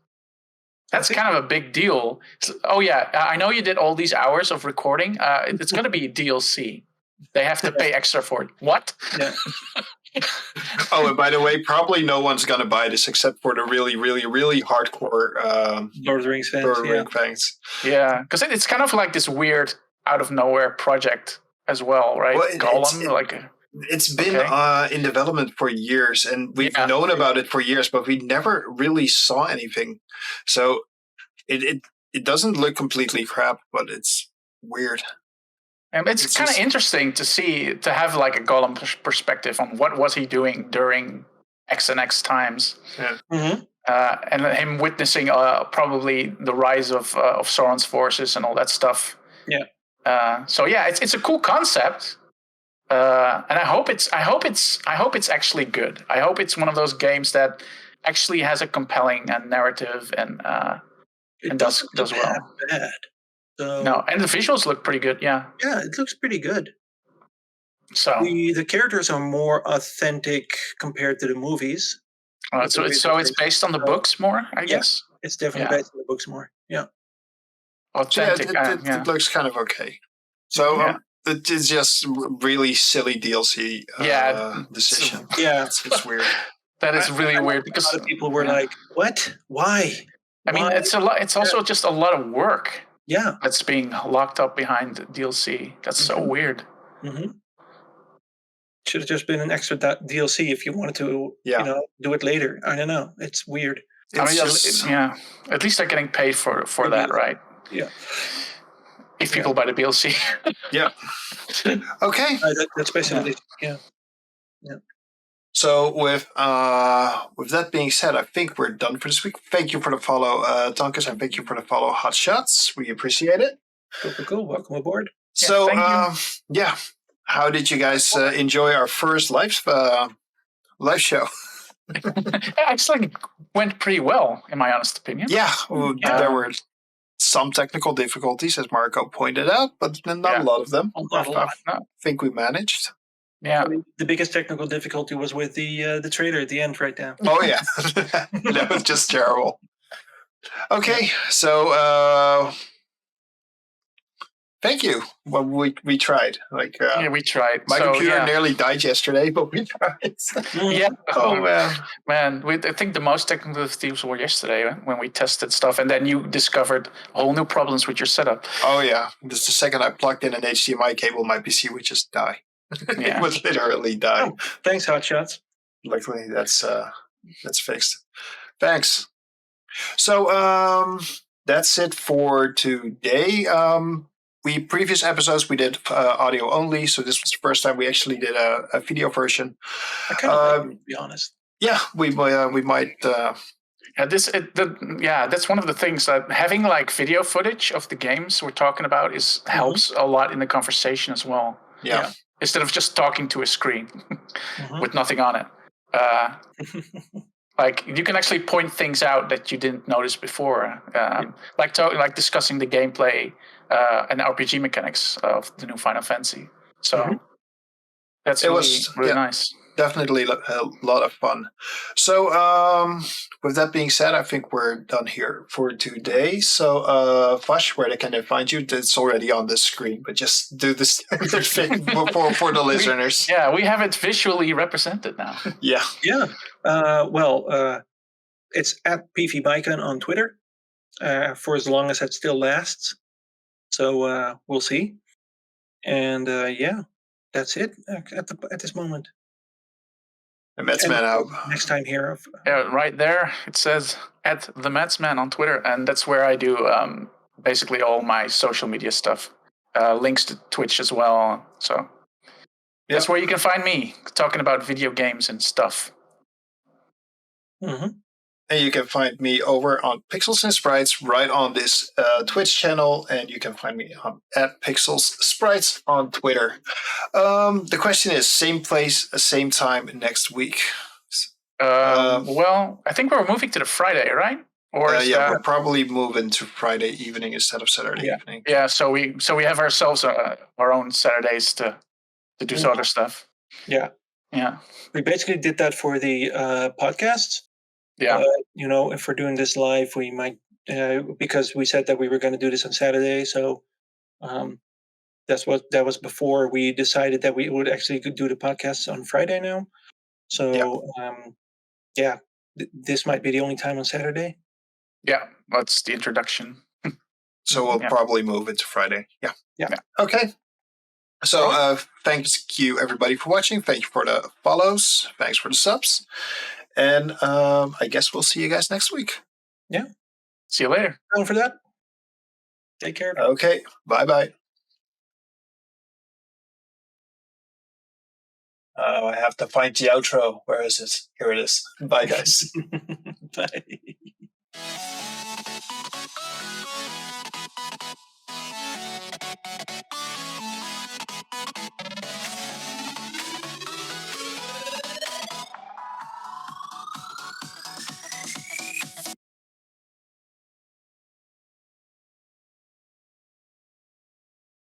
That's kind of a big deal. Oh, yeah. I know you did all these hours of recording. It's going to be DLC. They have to pay extra for it. What? Yeah. Oh, and by the way, probably no one's going to buy this except for the really, really, really hardcore Lord of the Rings fans. Lord of the Rings fans. Yeah, because it's kind of like this weird out-of-nowhere project as well, right? Well, Gollum, it's been in development for years, and we've known about it for years, but we never really saw anything. So it doesn't look completely crap, but it's weird. And it's kind of interesting to have like a Gollum perspective on what was he doing during X and X times. Yeah. And him witnessing probably the rise of Sauron's forces and all that stuff. Yeah. So it's a cool concept. And I hope it's actually good. I hope it's one of those games that actually has a compelling narrative and does well. Bad. So, no, and the visuals look pretty good. Yeah. Yeah, it looks pretty good. So the characters are more authentic compared to the movies. So it's based on the books more, I guess. It's definitely based on the books more. Yeah. Authentic. It looks kind of okay. So. It is just really silly DLC decision. Yeah, it's weird. That is really weird because a lot of people were like, "What? Why?" I mean, it's a lot. It's also just a lot of work. Yeah, that's being locked up behind DLC. That's so weird. Mm-hmm. Should have just been an extra DLC if you wanted to, do it later. I don't know. It's weird. At least they're getting paid for that, right? Yeah. If people buy the DLC. Yeah. Okay. That's basically yeah. So with that being said, I think we're done for this week. Thank you for the follow, Tonkus, and thank you for the follow, Hot Shots. We appreciate it. Cool. Welcome aboard. So how did you guys enjoy our first live show? It actually went pretty well, in my honest opinion. Yeah. There were some technical difficulties, as Marco pointed out, but not a lot of them. I think we managed. Yeah. The biggest technical difficulty was with the trailer at the end right now. Oh yeah, that was just terrible. Okay, so thank you. Well, we tried. Like Yeah, we tried. my So, computer yeah. nearly died yesterday, but we tried. Yeah. Oh man. I think the most technical difficulties were yesterday when we tested stuff, and then you discovered whole new problems with your setup. Oh yeah. Just the second I plugged in an HDMI cable, my PC would just die. Yeah. It would literally die. Oh, thanks, Hotshots. Luckily, that's fixed. Thanks. So that's it for today. We previous episodes we did audio only, so this was the first time we actually did a video version. I kind of like it, to be honest. Yeah, we might. That's one of the things that having like video footage of the games we're talking about helps a lot in the conversation as well. Yeah. Instead of just talking to a screen with nothing on it. Like you can actually point things out that you didn't notice before, like discussing the gameplay and RPG mechanics of the new Final Fantasy. So that's really nice. Definitely a lot of fun. So with that being said, I think we're done here for today. So Vash, where can they find you? It's already on the screen, but just do the standard thing for the listeners. We have it visually represented now. Yeah. It's at PVBycon on Twitter for as long as it still lasts. So we'll see. And that's it at this moment. And Metzman out. Next time here. Right there, it says at the Metzman on Twitter, and that's where I do basically all my social media stuff. Links to Twitch as well. So that's where you can find me talking about video games and stuff. And you can find me over on Pixels and Sprites right on this Twitch channel, and you can find me at Pixels Sprites on Twitter. The question is, same place, same time next week. Well, I think we're moving to the Friday, right? Or we're probably moving to Friday evening instead of Saturday evening. Yeah, so we have ourselves our own Saturdays to do some other stuff. Yeah. We basically did that for the podcasts. Yeah. If we're doing this live, we might because we said that we were going to do this on Saturday. So that was before we decided that we would actually do the podcasts on Friday now. So this might be the only time on Saturday. Yeah, that's the introduction. So we'll probably move it to Friday. Yeah. Okay. So thank you everybody for watching. Thank you for the follows. Thanks for the subs. And I guess we'll see you guys next week. Yeah. See you later. Going for that. Take care. Okay. Bye-bye. I have to find the outro. Where is it? Here it is. Bye, guys. Bye.